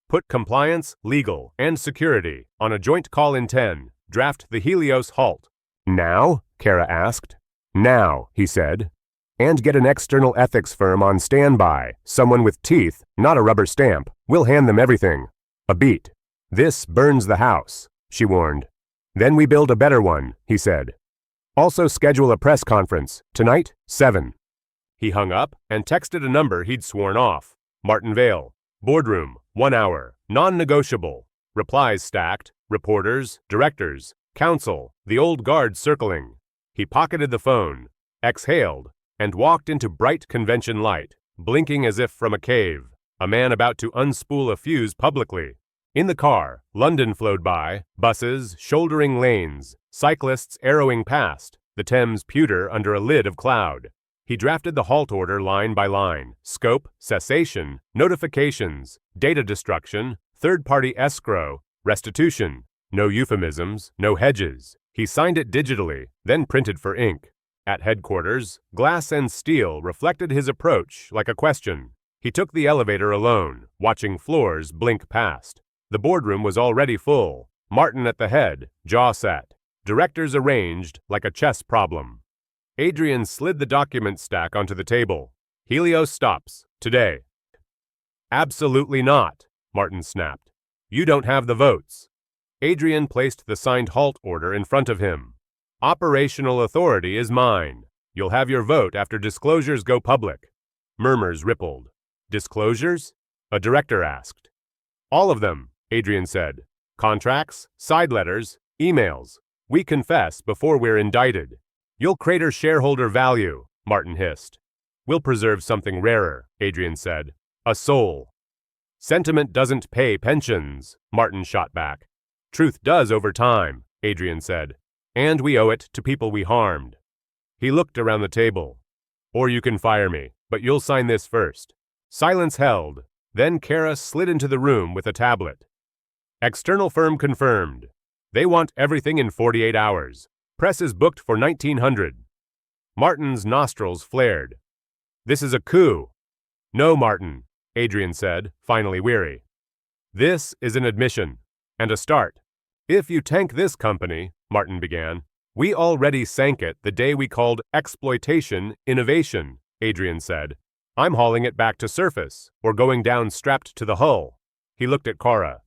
Put compliance, legal, and security on a joint call in 10. Draft the Helios halt. Now? Kara asked. Now, he said. And get an external ethics firm on standby, someone with teeth, not a rubber stamp. We'll hand them everything. A beat. This burns the house, she warned. Then we build a better one, he said. Also schedule a press conference, tonight, 7. He hung up and texted a number he'd sworn off. Martin Vale. Boardroom, 1 hour, non-negotiable. Replies stacked, reporters, directors, counsel, the old guard circling. He pocketed the phone, exhaled, and walked into bright convention light, blinking as if from a cave, a man about to unspool a fuse publicly. In the car, London flowed by, buses shouldering lanes, cyclists arrowing past, the Thames pewter under a lid of cloud. He drafted the halt order line by line, scope, cessation, notifications, data destruction, third-party escrow, restitution. No euphemisms, no hedges. He signed it digitally, then printed for ink. At headquarters, glass and steel reflected his approach like a question. He took the elevator alone, watching floors blink past. The boardroom was already full. Martin at the head, jaw set. Directors arranged like a chess problem. Adrian slid the document stack onto the table. Helios stops, today. Absolutely not, Martin snapped. You don't have the votes. Adrian placed the signed halt order in front of him. Operational authority is mine. You'll have your vote after disclosures go public. Murmurs rippled. Disclosures? A director asked. All of them, Adrian said. Contracts, side letters, emails. We confess before we're indicted. You'll crater shareholder value, Martin hissed. We'll preserve something rarer, Adrian said. A soul. Sentiment doesn't pay pensions, Martin shot back. Truth does over time, Adrian said. And we owe it to people we harmed. He looked around the table. Or you can fire me, but you'll sign this first. Silence held. Then Kara slid into the room with a tablet. External firm confirmed. They want everything in 48 hours. Press is booked for 1900. Martin's nostrils flared. This is a coup. No, Martin, Adrian said, finally weary. This is an admission. And a start. If you tank this company, Martin began. We already sank it the day we called exploitation innovation, Adrian said. I'm hauling it back to surface, or going down strapped to the hull. He looked at Kara.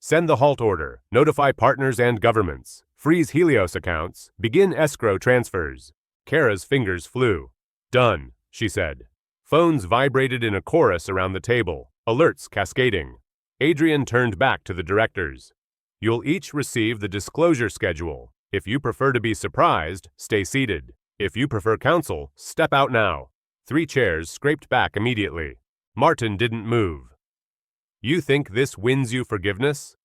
Send the halt order, notify partners and governments, freeze Helios accounts, begin escrow transfers. Kara's fingers flew. Done, she said. Phones vibrated in a chorus around the table, alerts cascading. Adrian turned back to the directors. You'll each receive the disclosure schedule. If you prefer to be surprised, stay seated. If you prefer counsel, step out now. 3 chairs scraped back immediately. Martin didn't move. You think this wins you forgiveness?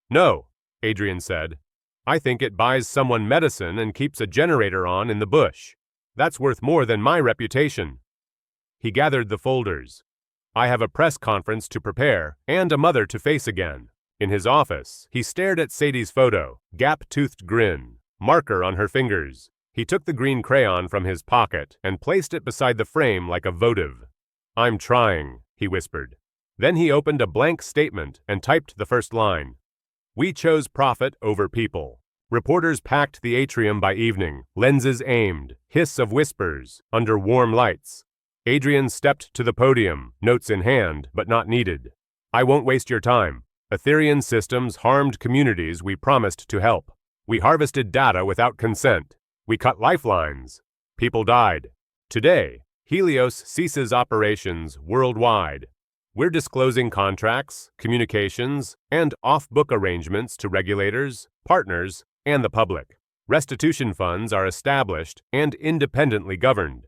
No, Adrian said. I think it buys someone medicine and keeps a generator on in the bush. That's worth more than my reputation. He gathered the folders. I have a press conference to prepare and a mother to face again. In his office, he stared at Sadie's photo, gap-toothed grin, marker on her fingers. He took the green crayon from his pocket and placed it beside the frame like a votive. I'm trying, he whispered. Then he opened a blank statement and typed the first line. We chose profit over people. Reporters packed the atrium by evening, lenses aimed, hiss of whispers, under warm lights. Adrian stepped to the podium, notes in hand, but not needed. I won't waste your time. Etherian systems harmed communities we promised to help. We harvested data without consent. We cut lifelines. People died. Today, Helios ceases operations worldwide. We're disclosing contracts, communications, and off-book arrangements to regulators, partners, and the public. Restitution funds are established and independently governed.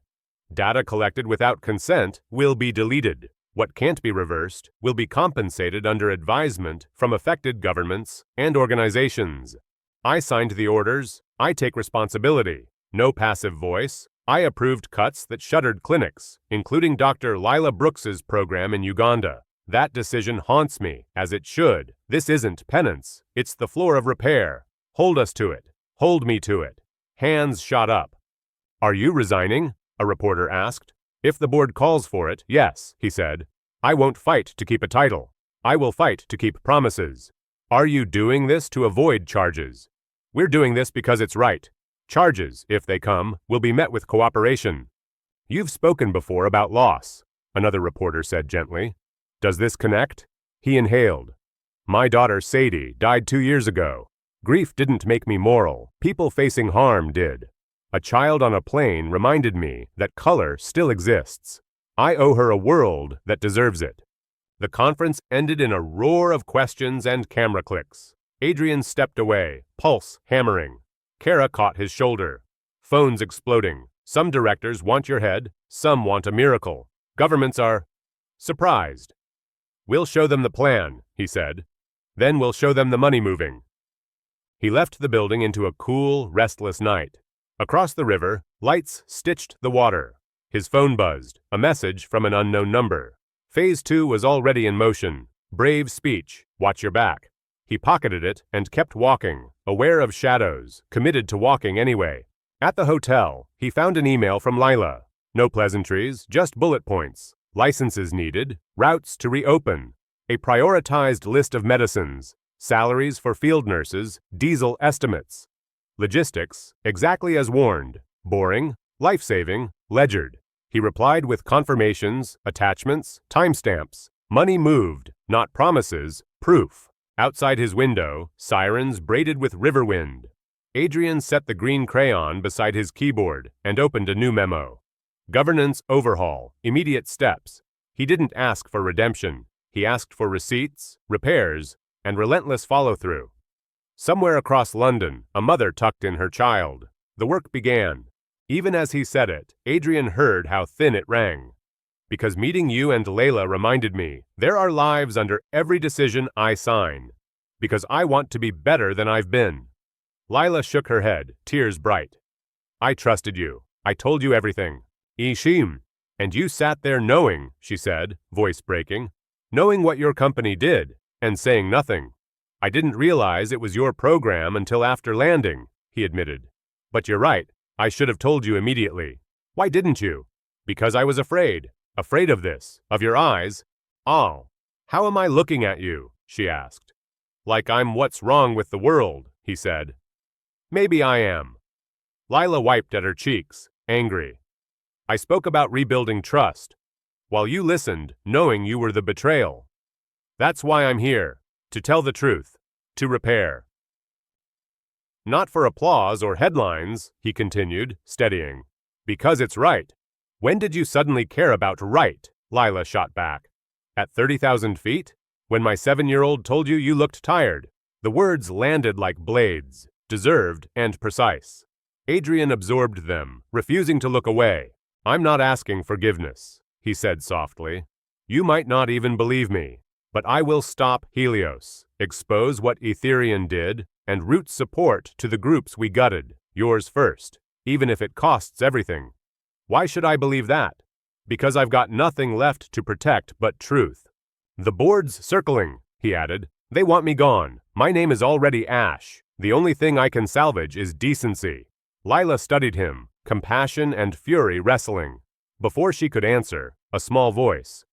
Data collected without consent will be deleted. What can't be reversed will be compensated under advisement from affected governments and organizations. I signed the orders. I take responsibility. No passive voice. I approved cuts that shuttered clinics, including Dr. Lila Brooks's program in Uganda. That decision haunts me, as it should. This isn't penance. It's the floor of repair. Hold us to it. Hold me to it. Hands shot up. Are you resigning? A reporter asked. If the board calls for it, yes, he said. I won't fight to keep a title. I will fight to keep promises. Are you doing this to avoid charges? We're doing this because it's right. Charges, if they come, will be met with cooperation. You've spoken before about loss, another reporter said gently. Does this connect? He inhaled. My daughter Sadie died 2 years ago. Grief didn't make me moral. People facing harm did. A child on a plane reminded me that color still exists. I owe her a world that deserves it. The conference ended in a roar of questions and camera clicks. Adrian stepped away, pulse hammering. Kara caught his shoulder. Phones exploding. Some directors want your head, some want a miracle. Governments are surprised. We'll show them the plan, he said. Then we'll show them the money moving. He left the building into a cool, restless night. Across the river, lights stitched the water. His phone buzzed, a message from an unknown number. Phase 2 was already in motion. Brave speech, watch your back. He pocketed it and kept walking, aware of shadows, committed to walking anyway. At the hotel, he found an email from Lila. No pleasantries, just bullet points. licenses needed, routes to reopen, a prioritized list of medicines, salaries for field nurses, diesel estimates. Logistics, exactly as warned, boring, life-saving, ledgered. He replied with confirmations, attachments, timestamps, money moved, not promises, proof. Outside his window, sirens braided with river wind. Adrian set the green crayon beside his keyboard and opened a new memo. Governance overhaul, immediate steps. He didn't ask for redemption. He asked for receipts, repairs, and relentless follow-through. Somewhere across London, a mother tucked in her child. The work began. Even as he said it, Adrian heard how thin it rang. Because meeting you and Layla reminded me, there are lives under every decision I sign. Because I want to be better than I've been. Lila shook her head, tears bright. I trusted you. I told you everything. Ishim. And you sat there knowing, she said, voice breaking. Knowing what your company did, and saying nothing. I didn't realize it was your program until after landing, he admitted. But you're right. I should have told you immediately. Why didn't you? Because I was afraid. Afraid of this, of your eyes. Oh, how am I looking at you? She asked. Like I'm what's wrong with the world, he said. Maybe I am. Lila wiped at her cheeks, angry. I spoke about rebuilding trust, while you listened, knowing you were the betrayal. That's why I'm here, to tell the truth, to repair. Not for applause or headlines, he continued, steadying. Because it's right. When did you suddenly care about right? Lila shot back. At 30,000 feet? When my 7-year-old told you you looked tired. The words landed like blades, deserved and precise. Adrian absorbed them, refusing to look away. I'm not asking forgiveness, he said softly. You might not even believe me, but I will stop Helios, expose what Etherian did, and root support to the groups we gutted, yours first, even if it costs everything. Why should I believe that? Because I've got nothing left to protect but truth. The board's circling, he added. They want me gone. My name is already ash. The only thing I can salvage is decency. Lila studied him, compassion and fury wrestling. Before she could answer, a small voice.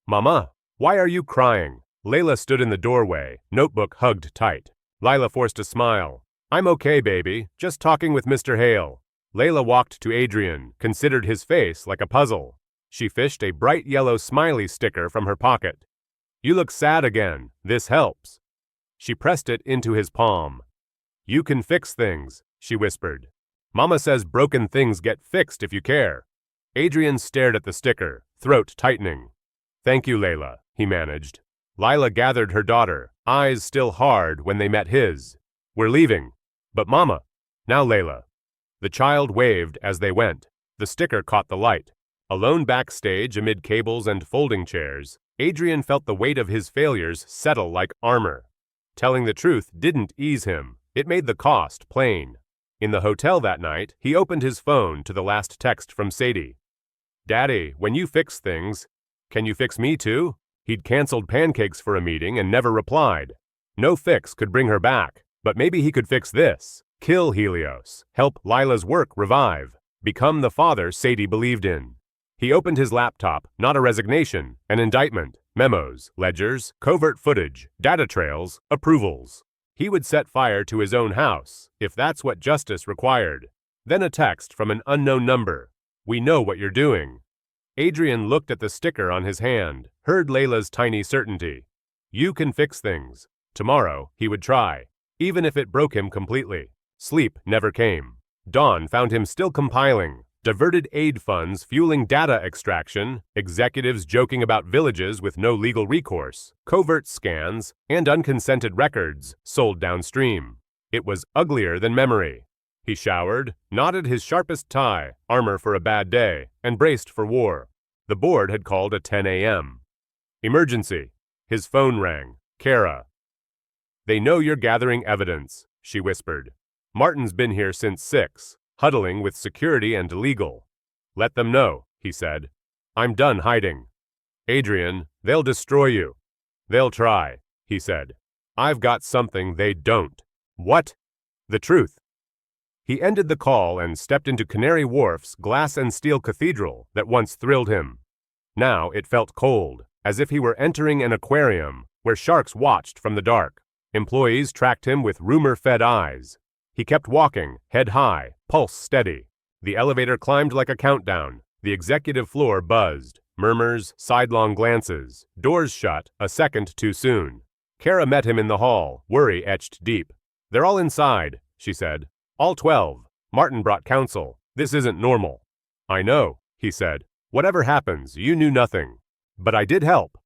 Mama, why are you crying? Layla stood in the doorway, notebook hugged tight. Lila forced a smile. I'm okay, baby, just talking with Mr. Hale. Layla walked to Adrian, considered his face like a puzzle. She fished a bright yellow smiley sticker from her pocket. You look sad again. This helps. She pressed it into his palm. You can fix things, she whispered. Mama says broken things get fixed if you care. Adrian stared at the sticker, throat tightening. Thank you, Layla, he managed. Lila gathered her daughter, eyes still hard when they met his. We're leaving. But Mama. Now, Layla. The child waved as they went. The sticker caught the light. Alone backstage amid cables and folding chairs, Adrian felt the weight of his failures settle like armor. Telling the truth didn't ease him. It made the cost plain. In the hotel that night, he opened his phone to the last text from Sadie. Daddy, when you fix things, can you fix me too? He'd canceled pancakes for a meeting and never replied. No fix could bring her back, but maybe he could fix this. Kill Helios, help Lila's work revive, become the father Sadie believed in. He opened his laptop, not a resignation, an indictment, memos, ledgers, covert footage, data trails, approvals. He would set fire to his own house, if that's what justice required. Then a text from an unknown number. We know what you're doing. Adrian looked at the sticker on his hand, heard Layla's tiny certainty. You can fix things. Tomorrow, he would try, even if it broke him completely. Sleep never came. Dawn found him still compiling, diverted aid funds fueling data extraction, executives joking about villages with no legal recourse, covert scans, and unconsented records sold downstream. It was uglier than memory. He showered, knotted his sharpest tie, armor for a bad day, and braced for war. The board had called at 10 a.m. Emergency. His phone rang. Kara. They know you're gathering evidence, she whispered. Martin's been here since 6, huddling with security and legal. Let them know, he said. I'm done hiding. Adrian, they'll destroy you. They'll try, he said. I've got something they don't. What? The truth. He ended the call and stepped into Canary Wharf's glass and steel cathedral that once thrilled him. Now it felt cold, as if he were entering an aquarium where sharks watched from the dark. Employees tracked him with rumor-fed eyes. He kept walking, head high, pulse steady. The elevator climbed like a countdown. The executive floor buzzed. Murmurs, sidelong glances. Doors shut a second too soon. Kara met him in the hall, worry etched deep. "They're all inside," she said. "All 12. Martin brought counsel. This isn't normal." "I know," he said. "Whatever happens, you knew nothing. But I did help."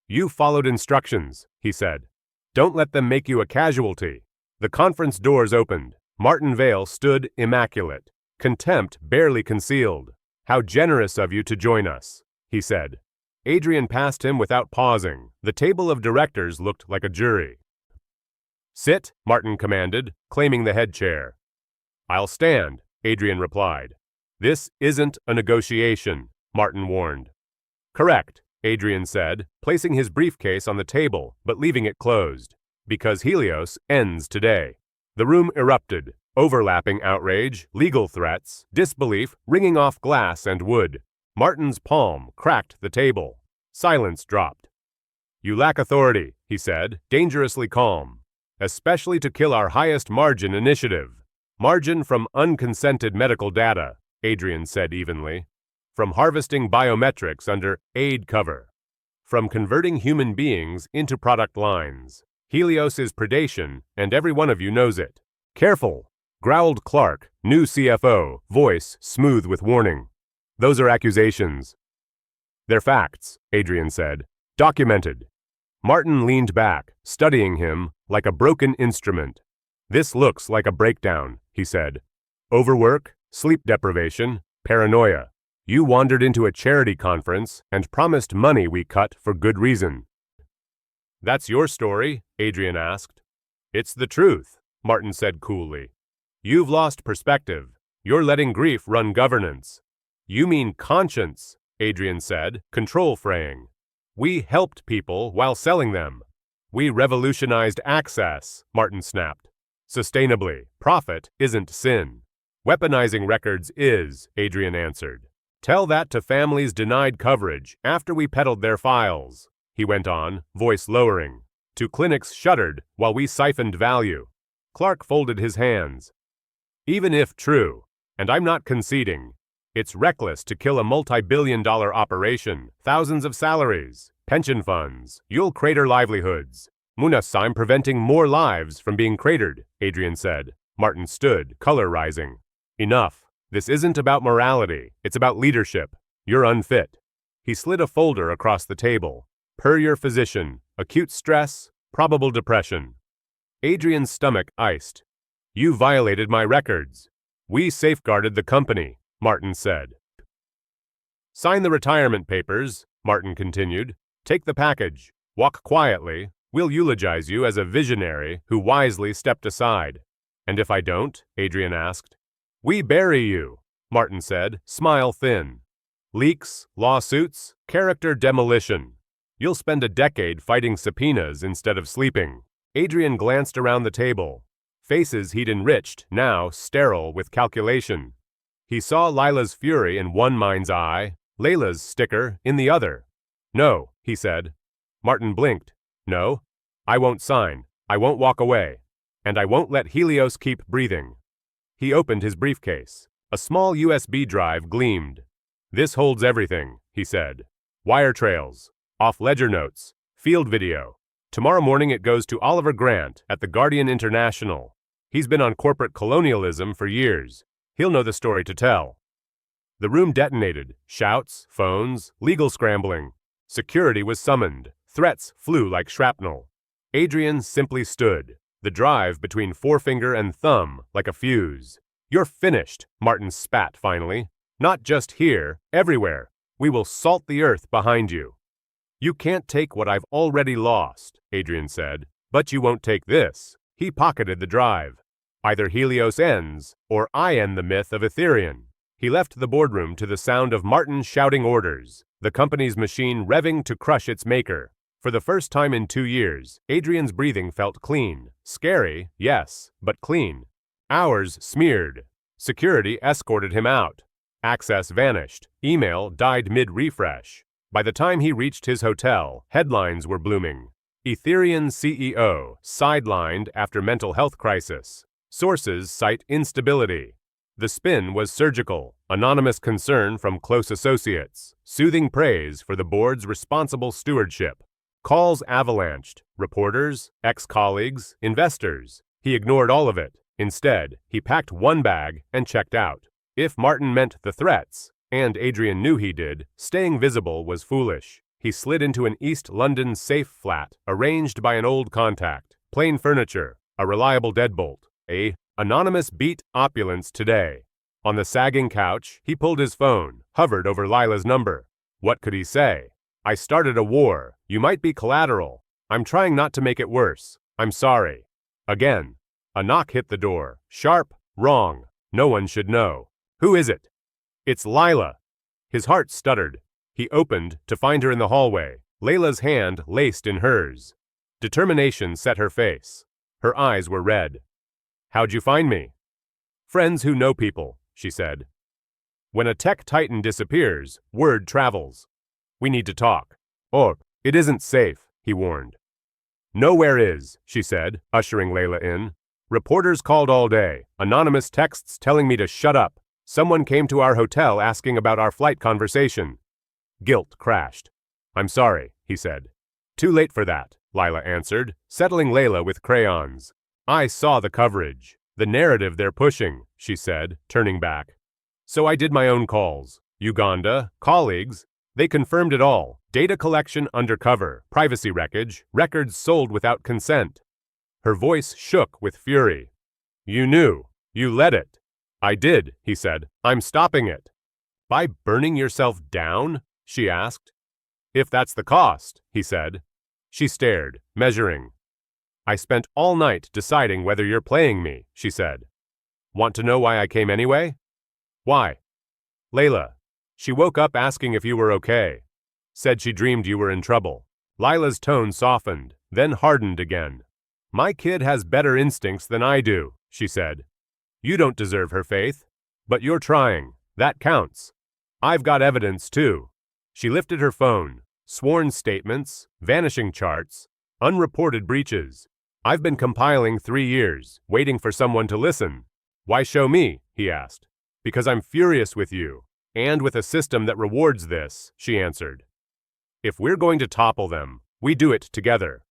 "You followed instructions," he said. "Don't let them make you a casualty." The conference doors opened. Martin Vale stood immaculate, contempt barely concealed. "How generous of you to join us," he said. Adrian passed him without pausing. The table of directors looked like a jury. "Sit," Martin commanded, claiming the head chair. "I'll stand," Adrian replied. "This isn't a negotiation," Martin warned. "Correct," Adrian said, placing his briefcase on the table but leaving it closed. "Because Helios ends today." The room erupted. Overlapping outrage, legal threats, disbelief ringing off glass and wood. Martin's palm cracked the table. Silence dropped. "You lack authority," he said, dangerously calm. "Especially to kill our highest margin initiative." "Margin from unconsented medical data," Adrian said evenly. "From harvesting biometrics under aid cover. From converting human beings into product lines. Helios is predation, and every one of you knows it." "Careful," growled Clark, new CFO, voice smooth with warning. "Those are accusations." "They're facts," Adrian said. "Documented." Martin leaned back, studying him like a broken instrument. "This looks like a breakdown," he said. "Overwork, sleep deprivation, paranoia. You wandered into a charity conference and promised money we cut for good reason." "That's your story?" Adrian asked. "It's the truth," Martin said coolly. "You've lost perspective. You're letting grief run governance." "You mean conscience," Adrian said, control fraying. "We helped people while selling them." "We revolutionized access," Martin snapped. "Sustainably. Profit isn't sin." "Weaponizing records is," Adrian answered. "Tell that to families denied coverage after we peddled their files," he went on, voice lowering. "To clinics shuttered while we siphoned value." Clark folded his hands. "Even if true, and I'm not conceding, it's reckless to kill a multi-billion-dollar operation, thousands of salaries, pension funds. You'll crater livelihoods." "I'm preventing more lives from being cratered," Adrian said. Martin stood, color rising. "Enough. This isn't about morality. It's about leadership. You're unfit." He slid a folder across the table. "Per your physician, acute stress, probable depression." Adrian's stomach iced. "You violated my records." "We safeguarded the company," Martin said. "Sign the retirement papers," Martin continued. "Take the package. Walk quietly. We'll eulogize you as a visionary who wisely stepped aside." "And if I don't?" Adrian asked. "We bury you," Martin said, smile thin. "Leaks, lawsuits, character demolition. You'll spend a decade fighting subpoenas instead of sleeping." Adrian glanced around the table. Faces he'd enriched, now sterile with calculation. He saw Lila's fury in one mind's eye, Layla's sticker in the other. "No," he said. Martin blinked. "No, I won't sign. I won't walk away. And I won't let Helios keep breathing." He opened his briefcase. A small USB drive gleamed. "This holds everything," he said. "Wire trails, off-ledger notes, field video. Tomorrow morning it goes to Oliver Grant at the Guardian International. He's been on corporate colonialism for years. He'll know the story to tell." The room detonated. Shouts, phones, legal scrambling. Security was summoned. Threats flew like shrapnel. Adrian simply stood, the drive between forefinger and thumb like a fuse. "You're finished," Martin spat finally. "Not just here, everywhere. We will salt the earth behind you." "You can't take what I've already lost," Adrian said. "But you won't take this." He pocketed the drive. "Either Helios ends, or I end the myth of Ethereum." He left the boardroom to the sound of Martin shouting orders, the company's machine revving to crush its maker. For the first time in 2 years, Adrian's breathing felt clean. Scary, yes, but clean. Hours smeared. Security escorted him out. Access vanished. Email died mid-refresh. By the time he reached his hotel, headlines were blooming. Ethereum CEO sidelined after mental health crisis. Sources cite instability. The spin was surgical, anonymous concern from close associates, soothing praise for the board's responsible stewardship. Calls avalanched, reporters, ex-colleagues, investors. He ignored all of it. Instead, he packed one bag and checked out. If Martin meant the threats, and Adrian knew he did, staying visible was foolish. He slid into an East London safe flat, arranged by an old contact. Plain furniture, a reliable deadbolt, a anonymous beat opulence today. On the sagging couch, he pulled his phone, hovered over Lila's number. What could he say? I started a war. You might be collateral. I'm trying not to make it worse. I'm sorry. Again. A knock hit the door. Sharp, wrong. No one should know. Who is it? It's Lila. His heart stuttered. He opened to find her in the hallway, Layla's hand laced in hers. Determination set her face. Her eyes were red. How'd you find me? Friends who know people, she said. When a tech titan disappears, word travels. We need to talk. Oh, it isn't safe, he warned. Nowhere is, she said, ushering Layla in. Reporters called all day, anonymous texts telling me to shut up. Someone came to our hotel asking about our flight conversation. Guilt crashed. I'm sorry, he said. Too late for that, Lila answered, settling Layla with crayons. I saw the coverage. The narrative they're pushing, she said, turning back. So I did my own calls. Uganda, colleagues. They confirmed it all. Data collection undercover, privacy wreckage, records sold without consent. Her voice shook with fury. You knew. You let it. I did, he said. I'm stopping it. By burning yourself down? She asked. If that's the cost, he said. She stared, measuring. I spent all night deciding whether you're playing me, she said. Want to know why I came anyway? Why? Layla. She woke up asking if you were okay. Said she dreamed you were in trouble. Lila's tone softened, then hardened again. My kid has better instincts than I do, she said. You don't deserve her faith. But you're trying. That counts. I've got evidence, too. She lifted her phone. Sworn statements, vanishing charts, unreported breaches. I've been compiling 3 years, waiting for someone to listen. Why show me? He asked. Because I'm furious with you. And with a system that rewards this, she answered. If we're going to topple them, we do it together.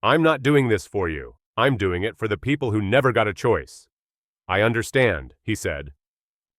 I'm not doing this for you. I'm doing it for the people who never got a choice. I understand, he said.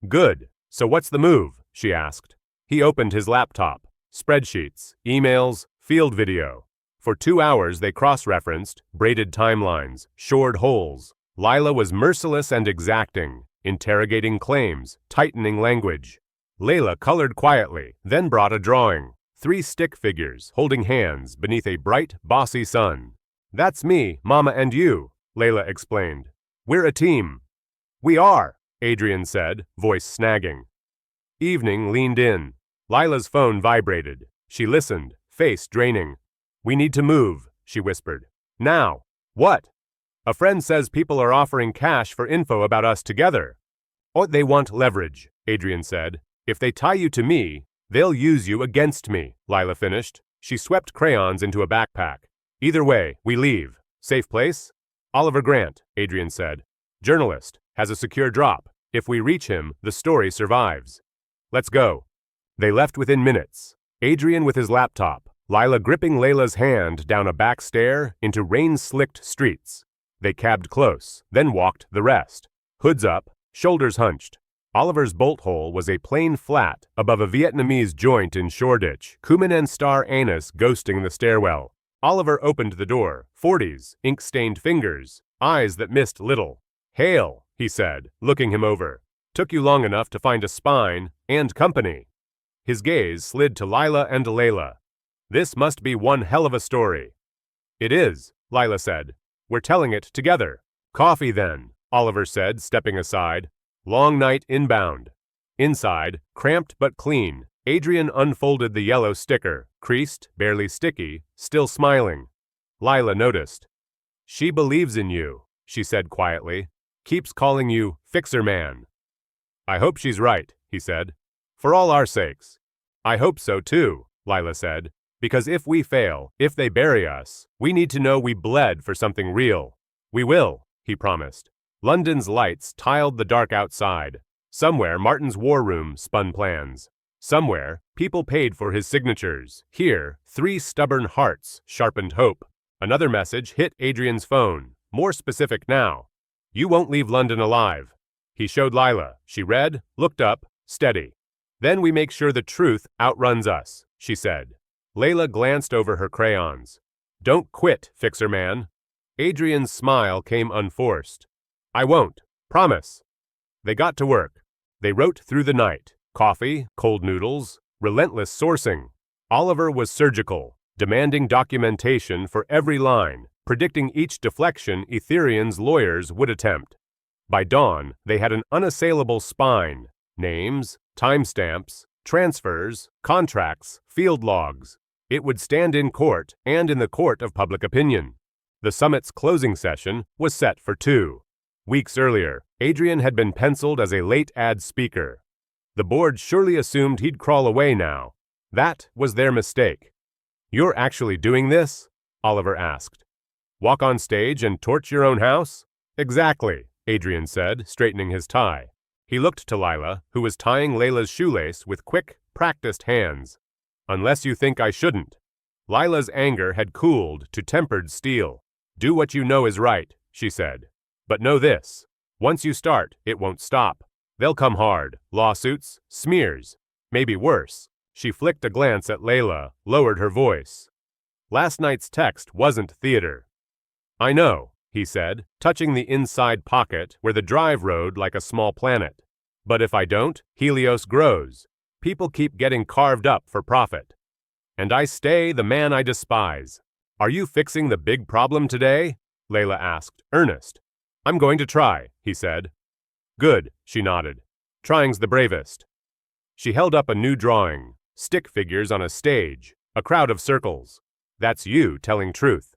Good. So what's the move? She asked. He opened his laptop. Spreadsheets, emails, field video. For 2 hours they cross-referenced, braided timelines, shored holes. Lila was merciless and exacting, interrogating claims, tightening language. Layla colored quietly, then brought a drawing. 3 stick figures holding hands beneath a bright, bossy sun. That's me, Mama, and you, Layla explained. We're a team. We are, Adrian said, voice snagging. Evening leaned in. Lila's phone vibrated. She listened, face draining. We need to move, she whispered. Now. What? A friend says people are offering cash for info about us together. Oh, they want leverage, Adrian said. If they tie you to me, they'll use you against me, Lila finished. She swept crayons into a backpack. Either way, we leave. Safe place? Oliver Grant, Adrian said. Journalist, has a secure drop. If we reach him, the story survives. Let's go. They left within minutes. Adrian with his laptop, Lila gripping Layla's hand down a back stair into rain-slicked streets. They cabbed close, then walked the rest. Hoods up, shoulders hunched. Oliver's bolt hole was a plain flat above a Vietnamese joint in Shoreditch, cumin and star anise ghosting the stairwell. Oliver opened the door, 40s, ink-stained fingers, eyes that missed little. Hale, he said, looking him over. Took you long enough to find a spine and company. His gaze slid to Lila and Layla. This must be one hell of a story. It is, Lila said. We're telling it together. Coffee then, Oliver said, stepping aside. Long night inbound. Inside, cramped but clean, Adrian unfolded the yellow sticker, creased, barely sticky, still smiling. Lila noticed. She believes in you, she said quietly. Keeps calling you Fixer Man. I hope she's right, he said. For all our sakes. I hope so too, Lila said. Because if we fail, if they bury us, we need to know we bled for something real. We will, he promised. London's lights tiled the dark outside. Somewhere, Martin's war room spun plans. Somewhere, people paid for his signatures. Here, 3 stubborn hearts sharpened hope. Another message hit Adrian's phone, more specific now. You won't leave London alive. He showed Lila. She read, looked up, steady. Then we make sure the truth outruns us, she said. Layla glanced over her crayons. Don't quit, fixer man. Adrian's smile came unforced. I won't. Promise. They got to work. They wrote through the night. Coffee, cold noodles, relentless sourcing. Oliver was surgical, demanding documentation for every line, predicting each deflection Ethereum's lawyers would attempt. By dawn, they had an unassailable spine. Names, timestamps, transfers, contracts, field logs. It would stand in court and in the court of public opinion. The summit's closing session was set for 2. Weeks earlier, Adrian had been penciled as a late-ad speaker. The board surely assumed he'd crawl away now. That was their mistake. You're actually doing this? Oliver asked. Walk on stage and torch your own house? Exactly, Adrian said, straightening his tie. He looked to Lila, who was tying Layla's shoelace with quick, practiced hands. Unless you think I shouldn't. Lila's anger had cooled to tempered steel. Do what you know is right, she said. But know this. Once you start, it won't stop. They'll come hard. Lawsuits, smears. Maybe worse. She flicked a glance at Layla, lowered her voice. Last night's text wasn't theater. I know, he said, touching the inside pocket where the drive rode like a small planet. But if I don't, Helios grows. People keep getting carved up for profit. And I stay the man I despise. Are you fixing the big problem today? Layla asked, earnest. I'm going to try, he said. Good, she nodded. Trying's the bravest. She held up a new drawing, stick figures on a stage, a crowd of circles. That's you telling truth.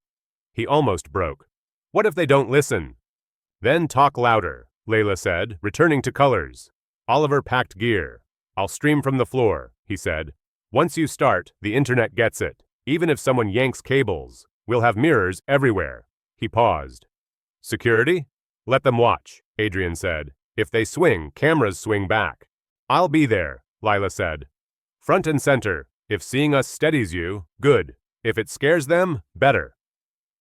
He almost broke. What if they don't listen? Then talk louder, Layla said, returning to colors. Oliver packed gear. I'll stream from the floor, he said. Once you start, the internet gets it. Even if someone yanks cables, we'll have mirrors everywhere. He paused. Security? Let them watch, Adrian said. If they swing, cameras swing back. I'll be there, Lila said. Front and center. If seeing us steadies you, good. If it scares them, better.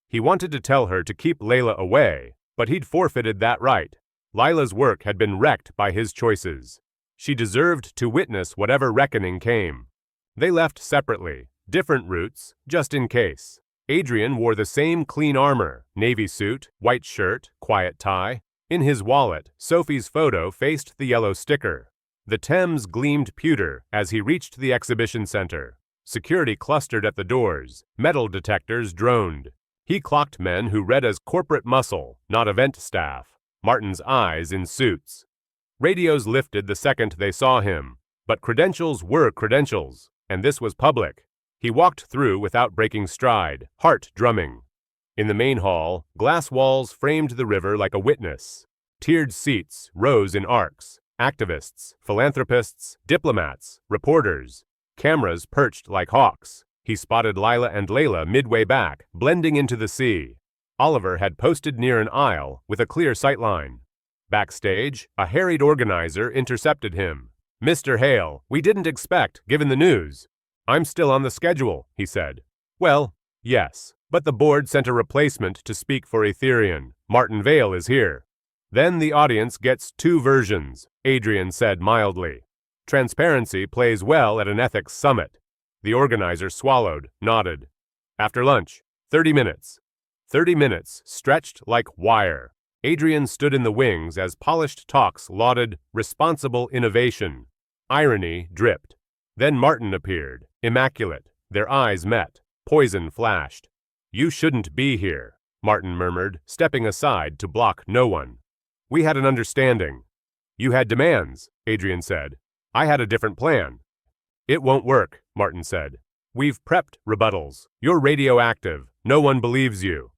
He wanted to tell her to keep Layla away, but he'd forfeited that right. Lila's work had been wrecked by his choices. She deserved to witness whatever reckoning came. They left separately, different routes, just in case. Adrian wore the same clean armor, navy suit, white shirt, quiet tie. In his wallet, Sophie's photo faced the yellow sticker. The Thames gleamed pewter as he reached the exhibition center. Security clustered at the doors. Metal detectors droned. He clocked men who read as corporate muscle, not event staff. Martin's eyes in suits. Radios lifted the second they saw him. But credentials were credentials, and this was public. He walked through without breaking stride, heart drumming. In the main hall, glass walls framed the river like a witness. Tiered seats rose in arcs. Activists, philanthropists, diplomats, reporters. Cameras perched like hawks. He spotted Lila and Layla midway back, blending into the sea. Oliver had posted near an aisle with a clear sightline. Backstage, a harried organizer intercepted him. Mr. Hale, we didn't expect, given the news. I'm still on the schedule, he said. Well, yes, but the board sent a replacement to speak for Ethereum. Martin Vale is here. Then the audience gets 2 versions, Adrian said mildly. Transparency plays well at an ethics summit. The organizer swallowed, nodded. After lunch, 30 minutes. 30 minutes, stretched like wire. Adrian stood in the wings as polished talks lauded responsible innovation. Irony dripped. Then Martin appeared, immaculate. Their eyes met. Poison flashed. You shouldn't be here, Martin murmured, stepping aside to block no one. We had an understanding. You had demands, Adrian said. I had a different plan. It won't work, Martin said. We've prepped rebuttals. You're radioactive. No one believes you.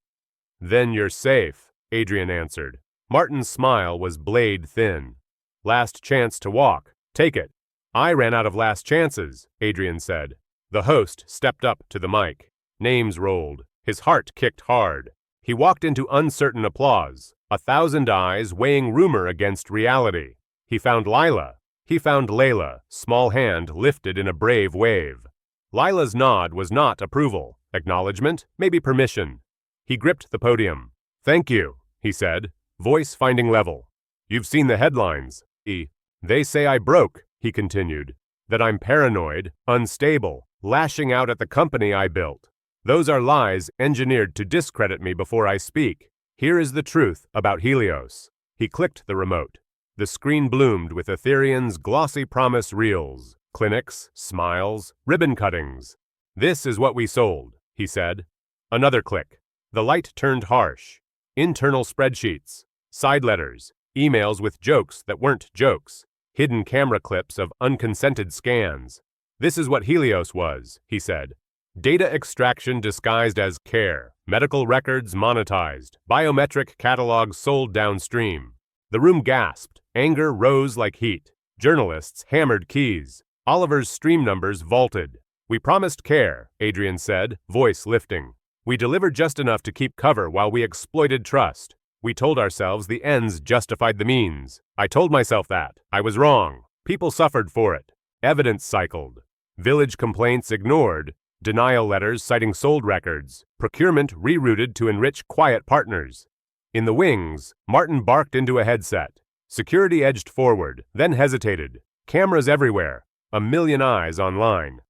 Then you're safe, Adrian answered. Martin's smile was blade thin. Last chance to walk. Take it. I ran out of last chances, Adrian said. The host stepped up to the mic. Names rolled. His heart kicked hard. He walked into uncertain applause, 1,000 eyes weighing rumor against reality. He found Lila. He found Layla, small hand lifted in a brave wave. Lila's nod was not approval, acknowledgement, maybe permission. He gripped the podium. "Thank you," he said, voice finding level. "You've seen the headlines. They say I broke," he continued, "that I'm paranoid, unstable, lashing out at the company I built. Those are lies engineered to discredit me before I speak. Here is the truth about Helios." He clicked the remote. The screen bloomed with Ethereum's glossy promise reels, clinics, smiles, ribbon cuttings. "This is what we sold," he said. Another click. The light turned harsh. Internal spreadsheets, side letters, emails with jokes that weren't jokes, hidden camera clips of unconsented scans. "This is what Helios was," he said. "Data extraction disguised as care, medical records monetized, biometric catalogs sold downstream." The room gasped. Anger rose like heat. Journalists hammered keys. Oliver's stream numbers vaulted. "We promised care," Adrian said, voice lifting. "We delivered just enough to keep cover while we exploited trust. We told ourselves the ends justified the means. I told myself that. I was wrong. People suffered for it. Evidence cycled. Village complaints ignored. Denial letters citing sold records. Procurement rerouted to enrich quiet partners." In the wings, Martin barked into a headset. Security edged forward, then hesitated. Cameras everywhere. 1,000,000 eyes online.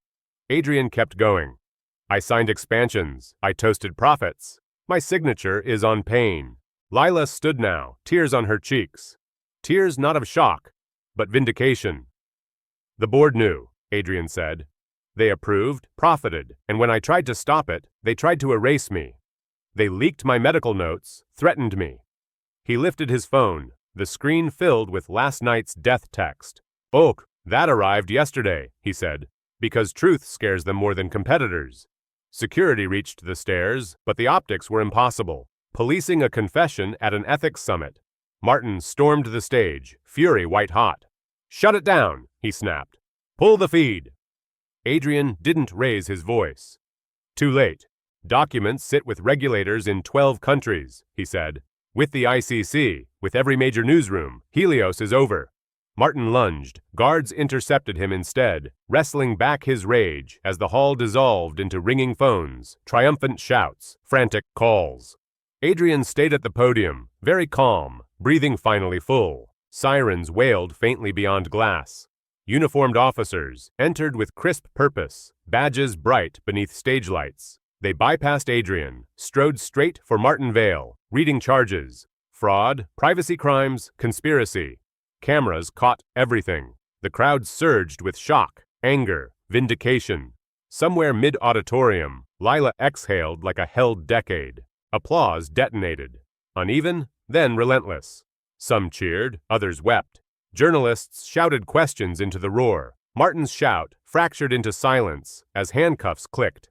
Adrian kept going. "I signed expansions. I toasted profits. My signature is on pain." Lila stood now, tears on her cheeks. Tears not of shock, but vindication. "The board knew," Adrian said. "They approved, profited, and when I tried to stop it, they tried to erase me. They leaked my medical notes, threatened me." He lifted his phone, the screen filled with last night's death text. "Oh, that arrived yesterday," he said, "because truth scares them more than competitors." Security reached the stairs, but the optics were impossible. Policing a confession at an ethics summit. Martin stormed the stage, fury white-hot. "Shut it down," he snapped. "Pull the feed." Adrian didn't raise his voice. "Too late. Documents sit with regulators in 12 countries," he said. "With the ICC, with every major newsroom, Helios is over." Martin lunged. Guards intercepted him instead, wrestling back his rage as the hall dissolved into ringing phones, triumphant shouts, frantic calls. Adrian stayed at the podium, very calm, breathing finally full. Sirens wailed faintly beyond glass. Uniformed officers entered with crisp purpose, badges bright beneath stage lights. They bypassed Adrian, strode straight for Martin Vale, reading charges. Fraud, privacy crimes, conspiracy. Cameras caught everything. The crowd surged with shock, anger, vindication. Somewhere mid-auditorium, Lila exhaled like a held decade. Applause detonated. Uneven, then relentless. Some cheered, others wept. Journalists shouted questions into the roar. Martin's shout fractured into silence as handcuffs clicked.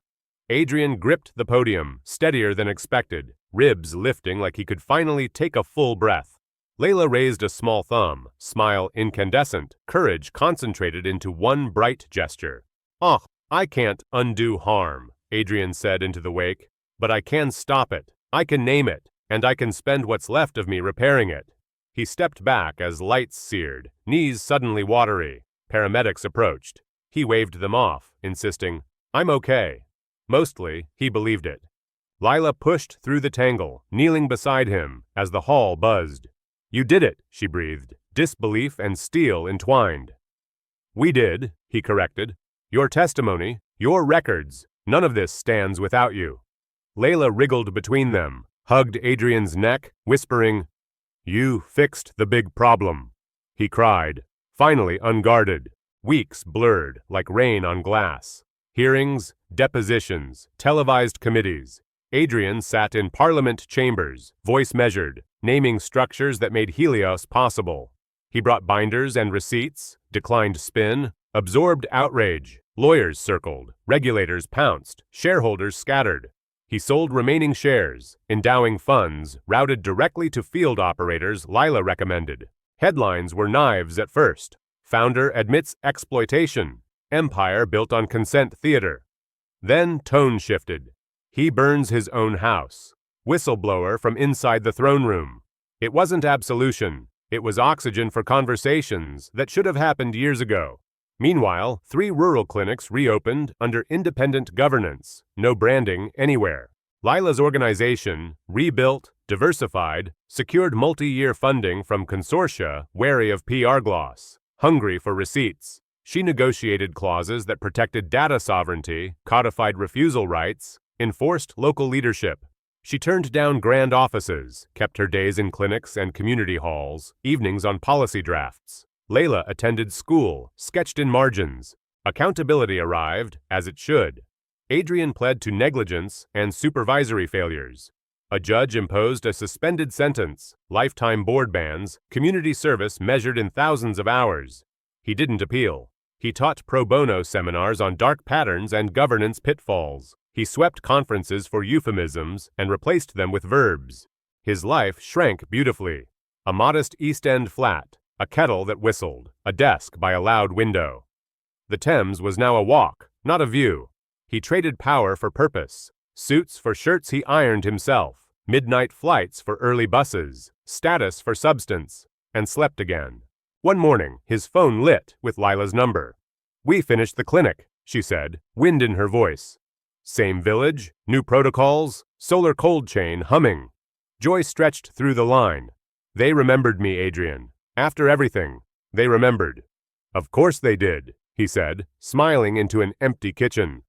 Adrian gripped the podium, steadier than expected, ribs lifting like he could finally take a full breath. Layla raised a small thumb, smile incandescent, courage concentrated into one bright gesture. "Oh, I can't undo harm," Adrian said into the wake, "but I can stop it. I can name it, and I can spend what's left of me repairing it." He stepped back as lights seared, knees suddenly watery. Paramedics approached. He waved them off, insisting, "I'm okay." Mostly, he believed it. Lila pushed through the tangle, kneeling beside him, as the hall buzzed. "You did it," she breathed, disbelief and steel entwined. "We did," he corrected. "Your testimony, your records, none of this stands without you." Layla wriggled between them, hugged Adrian's neck, whispering, "You fixed the big problem," he cried, finally unguarded. Weeks blurred like rain on glass. Hearings, depositions, televised committees. Adrian sat in parliament chambers, voice measured, naming structures that made Helios possible. He brought binders and receipts, declined spin, absorbed outrage. Lawyers circled, regulators pounced, shareholders scattered. He sold remaining shares, endowing funds routed directly to field operators Lila recommended. Headlines were knives at first. Founder admits exploitation. empire built on consent theater. Then tone shifted. He burns his own house. Whistleblower from inside the throne room. It wasn't absolution. It was oxygen for conversations that should have happened years ago. Meanwhile, 3 rural clinics reopened under independent governance, no branding anywhere. Lila's organization, rebuilt, diversified, secured multi-year funding from consortia wary of PR gloss, hungry for receipts. She negotiated clauses that protected data sovereignty, codified refusal rights, enforced local leadership. She turned down grand offices, kept her days in clinics and community halls, evenings on policy drafts. Layla attended school, sketched in margins. Accountability arrived, as it should. Adrian pled to negligence and supervisory failures. A judge imposed a suspended sentence, lifetime board bans, community service measured in thousands of hours. He didn't appeal. He taught pro bono seminars on dark patterns and governance pitfalls. He swept conferences for euphemisms and replaced them with verbs. His life shrank beautifully. A modest East End flat, a kettle that whistled, a desk by a loud window. The Thames was now a walk, not a view. He traded power for purpose, suits for shirts he ironed himself, midnight flights for early buses, status for substance, and slept again. One morning, his phone lit with Lila's number. "We finished the clinic," she said, wind in her voice. Same village, new protocols, solar cold chain humming. Joy stretched through the line. "They remembered me, Adrian. After everything, they remembered." "Of course they did," he said, smiling into an empty kitchen.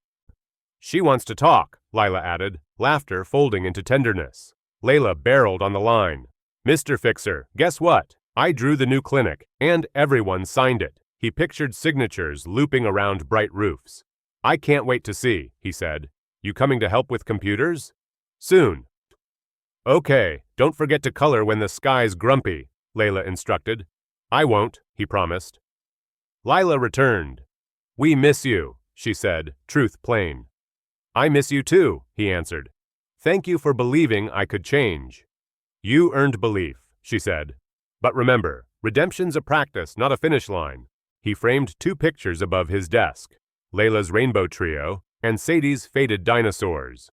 "She wants to talk," Lila added, laughter folding into tenderness. Layla barreled on the line. "Mr. Fixer, guess what? I drew the new clinic, and everyone signed it." He pictured signatures looping around bright roofs. "I can't wait to see," he said. "You coming to help with computers?" "Soon." "Okay, don't forget to color when the sky's grumpy," Layla instructed. "I won't," he promised. Lila returned. "We miss you," she said, truth plain. "I miss you too," he answered. "Thank you for believing I could change." "You earned belief," she said. "But remember, redemption's a practice, not a finish line." He framed 2 pictures above his desk, Layla's rainbow trio and Sadie's faded dinosaurs.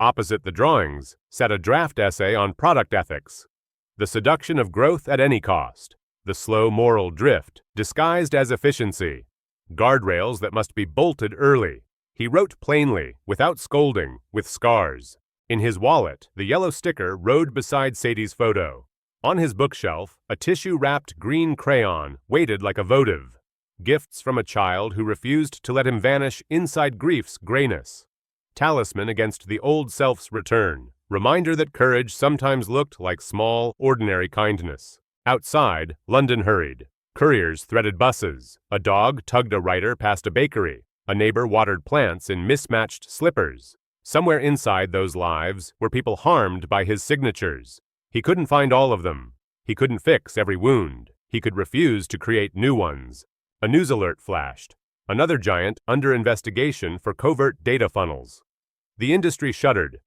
Opposite the drawings sat a draft essay on product ethics. The seduction of growth at any cost, the slow moral drift disguised as efficiency, guardrails that must be bolted early. He wrote plainly, without scolding, with scars. In his wallet, the yellow sticker rode beside Sadie's photo. On his bookshelf, a tissue-wrapped green crayon waited like a votive. Gifts from a child who refused to let him vanish inside grief's grayness. Talisman against the old self's return. Reminder that courage sometimes looked like small, ordinary kindness. Outside, London hurried. Couriers threaded buses. A dog tugged a writer past a bakery. A neighbor watered plants in mismatched slippers. Somewhere inside those lives were people harmed by his signatures. He couldn't find all of them. He couldn't fix every wound. He could refuse to create new ones. A news alert flashed. Another giant under investigation for covert data funnels. The industry shuddered.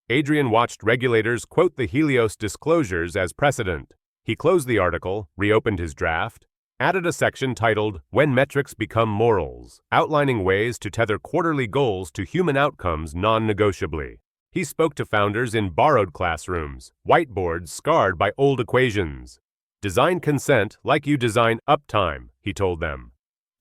Adrian watched regulators quote the Helios disclosures as precedent. He closed the article, reopened his draft, added a section titled "When Metrics Become Morals," outlining ways to tether quarterly goals to human outcomes non-negotiably. He spoke to founders in borrowed classrooms, whiteboards scarred by old equations. "Design consent like you design uptime," he told them.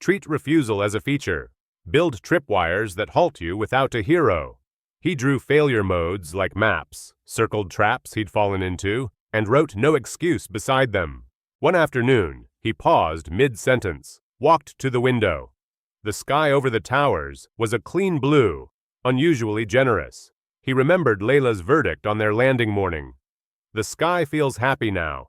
"Treat refusal as a feature. Build tripwires that halt you without a hero." He drew failure modes like maps, circled traps he'd fallen into, and wrote no excuse beside them. One afternoon, he paused mid-sentence, walked to the window. The sky over the towers was a clean blue, unusually generous. He remembered Layla's verdict on their landing morning. "The sky feels happy now."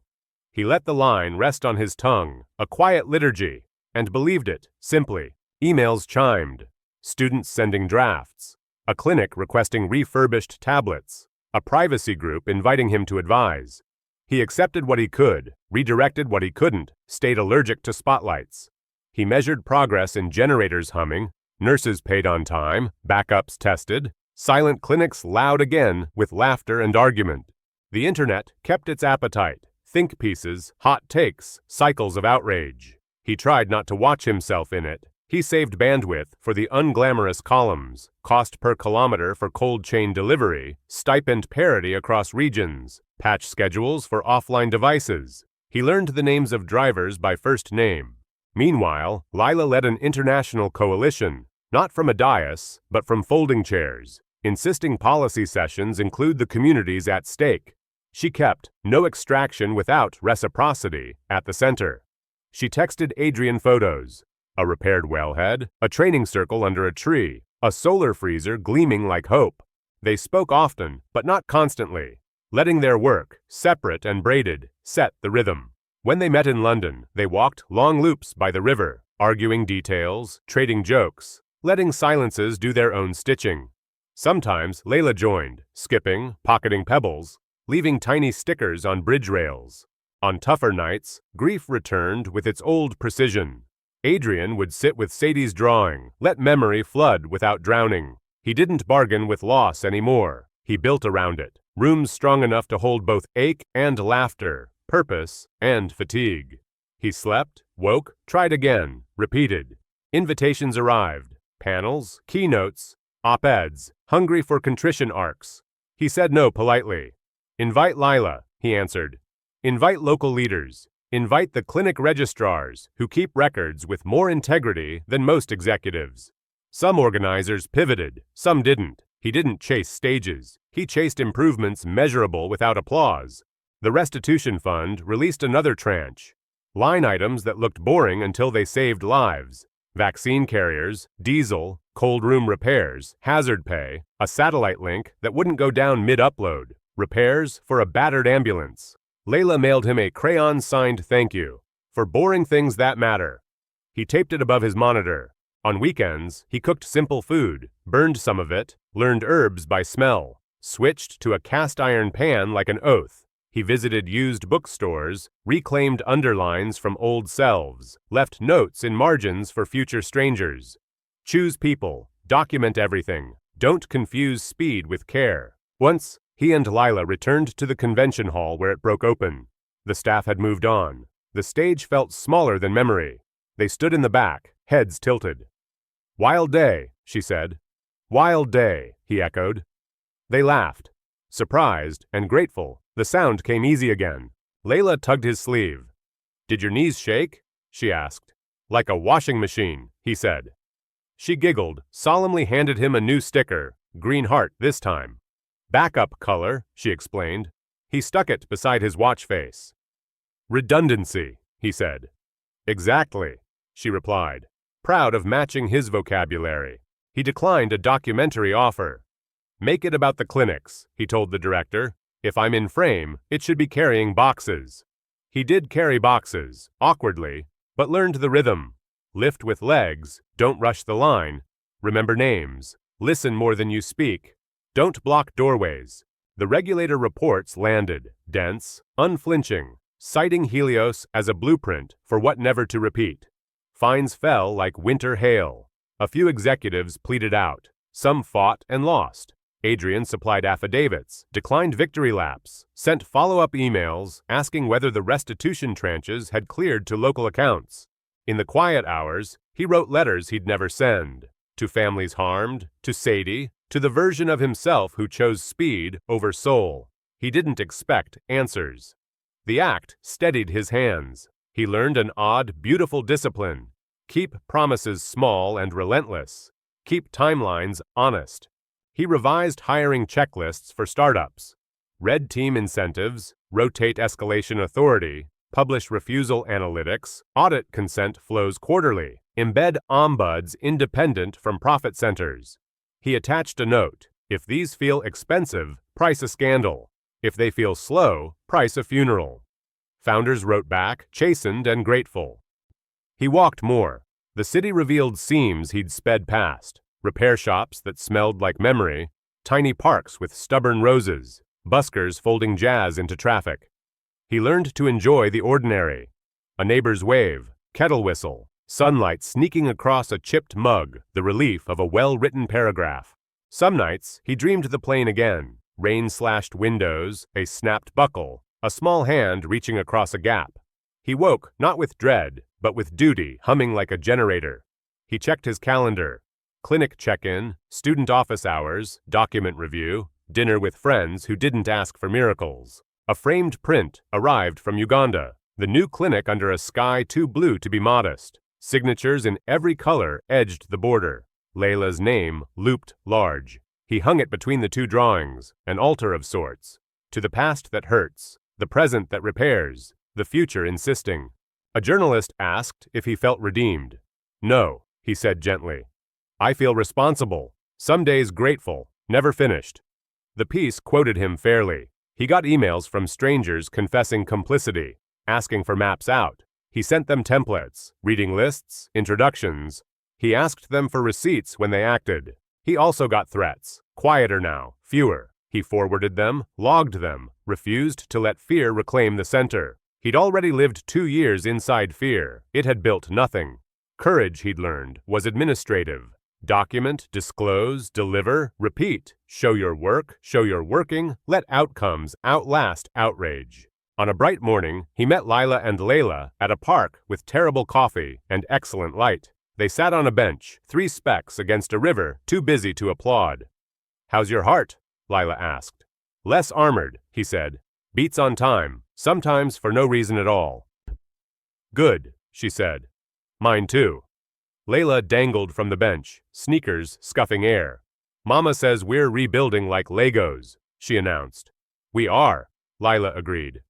He let the line rest on his tongue, a quiet liturgy, and believed it, simply. Emails chimed. Students sending drafts. A clinic requesting refurbished tablets. A privacy group inviting him to advise. He accepted what he could, redirected what he couldn't, stayed allergic to spotlights. He measured progress in generators humming, nurses paid on time, backups tested, silent clinics loud again with laughter and argument. The internet kept its appetite. Think pieces, hot takes, cycles of outrage. He tried not to watch himself in it. He saved bandwidth for the unglamorous columns, cost per kilometer for cold chain delivery, stipend parity across regions, patch schedules for offline devices. He learned the names of drivers by first name. Meanwhile, Lila led an international coalition, not from a dais, but from folding chairs, insisting policy sessions include the communities at stake. She kept no extraction without reciprocity at the center. She texted Adrian photos: a repaired wellhead, a training circle under a tree, a solar freezer gleaming like hope. They spoke often, but not constantly, letting their work, separate and braided, set the rhythm. When they met in London, they walked long loops by the river, arguing details, trading jokes, letting silences do their own stitching. Sometimes Layla joined, skipping, pocketing pebbles, leaving tiny stickers on bridge rails. On tougher nights, grief returned with its old precision. Adrian would sit with Sadie's drawing, let memory flood without drowning. He didn't bargain with loss anymore. He built around it, rooms strong enough to hold both ache and laughter, purpose and fatigue. He slept, woke, tried again, repeated. Invitations arrived, panels, keynotes, op-eds, hungry for contrition arcs. He said no politely. Invite Lila, he answered. Invite local leaders. Invite the clinic registrars who keep records with more integrity than most executives. Some organizers pivoted, some didn't. He didn't chase stages. He chased improvements measurable without applause. The restitution fund released another tranche. Line items that looked boring until they saved lives. Vaccine carriers, diesel, cold room repairs, hazard pay, a satellite link that wouldn't go down mid-upload, repairs for a battered ambulance. Layla mailed him a crayon-signed thank you for boring things that matter. He taped it above his monitor. On weekends, he cooked simple food, burned some of it, learned herbs by smell, switched to a cast-iron pan like an oath. He visited used bookstores, reclaimed underlines from old selves, left notes in margins for future strangers. Choose people, document everything, don't confuse speed with care. Once, he and Lila returned to the convention hall where it broke open. The staff had moved on. The stage felt smaller than memory. They stood in the back, heads tilted. Wild day, she said. Wild day, he echoed. They laughed. Surprised and grateful, the sound came easy again. Layla tugged his sleeve. Did your knees shake? She asked. Like a washing machine, he said. She giggled, solemnly handed him a new sticker, green heart this time. Backup color, she explained. He stuck it beside his watch face. Redundancy, he said. Exactly, she replied, proud of matching his vocabulary. He declined a documentary offer. Make it about the clinics, he told the director. If I'm in frame, it should be carrying boxes. He did carry boxes, awkwardly, but learned the rhythm. Lift with legs, don't rush the line, remember names, listen more than you speak, don't block doorways. The regulator reports landed, dense, unflinching, citing Helios as a blueprint for what never to repeat. Fines fell like winter hail. A few executives pleaded out. Some fought and lost. Adrian supplied affidavits, declined victory laps, sent follow-up emails asking whether the restitution tranches had cleared to local accounts. In the quiet hours, he wrote letters he'd never send. To families harmed, to Sadie, to the version of himself who chose speed over soul. He didn't expect answers. The act steadied his hands. He learned an odd, beautiful discipline. Keep promises small and relentless. Keep timelines honest. He revised hiring checklists for startups. Red team incentives, rotate escalation authority, publish refusal analytics, audit consent flows quarterly, embed ombuds independent from profit centers. He attached a note. If these feel expensive, price a scandal. If they feel slow, price a funeral. Founders wrote back, chastened and grateful. He walked more. The city revealed seams he'd sped past. Repair shops that smelled like memory, tiny parks with stubborn roses, buskers folding jazz into traffic. He learned to enjoy the ordinary. A neighbor's wave, kettle whistle, sunlight sneaking across a chipped mug, the relief of a well-written paragraph. Some nights, he dreamed the plane again. Rain-slashed windows, a snapped buckle, a small hand reaching across a gap. He woke not with dread, but with duty humming like a generator. He checked his calendar. Clinic check-in, student office hours, document review, dinner with friends who didn't ask for miracles. A framed print arrived from Uganda. The new clinic under a sky too blue to be modest. Signatures in every color edged the border. Layla's name looped large. He hung it between the two drawings, an altar of sorts. To the past that hurts, the present that repairs, the future insisting. A journalist asked if he felt redeemed. No, he said gently. I feel responsible, some days grateful, never finished. The piece quoted him fairly. He got emails from strangers confessing complicity, asking for maps out. He sent them templates, reading lists, introductions. He asked them for receipts when they acted. He also got threats, quieter now, fewer. He forwarded them, logged them, refused to let fear reclaim the center. He'd already lived 2 years inside fear. It had built nothing. Courage, he'd learned, was administrative. Document, disclose, deliver, repeat. Show your work, show your working, let outcomes outlast outrage. On a bright morning, he met Lila and Layla at a park with terrible coffee and excellent light. They sat on a bench, 3 specks against a river, too busy to applaud. How's your heart? Lila asked. Less armored, he said. Beats on time, sometimes for no reason at all. Good, she said. Mine too. Layla dangled from the bench, sneakers scuffing air. Mama says we're rebuilding like Legos, she announced. We are, Lila agreed.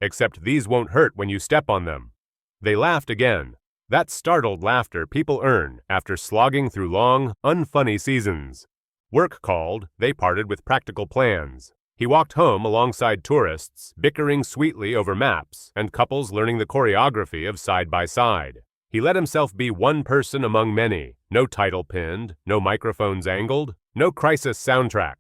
Except these won't hurt when you step on them. They laughed again. That startled laughter people earn after slogging through long, unfunny seasons. Work called, they parted with practical plans. He walked home alongside tourists, bickering sweetly over maps, and couples learning the choreography of side by side. He let himself be one person among many, no title pinned, no microphones angled, no crisis soundtrack.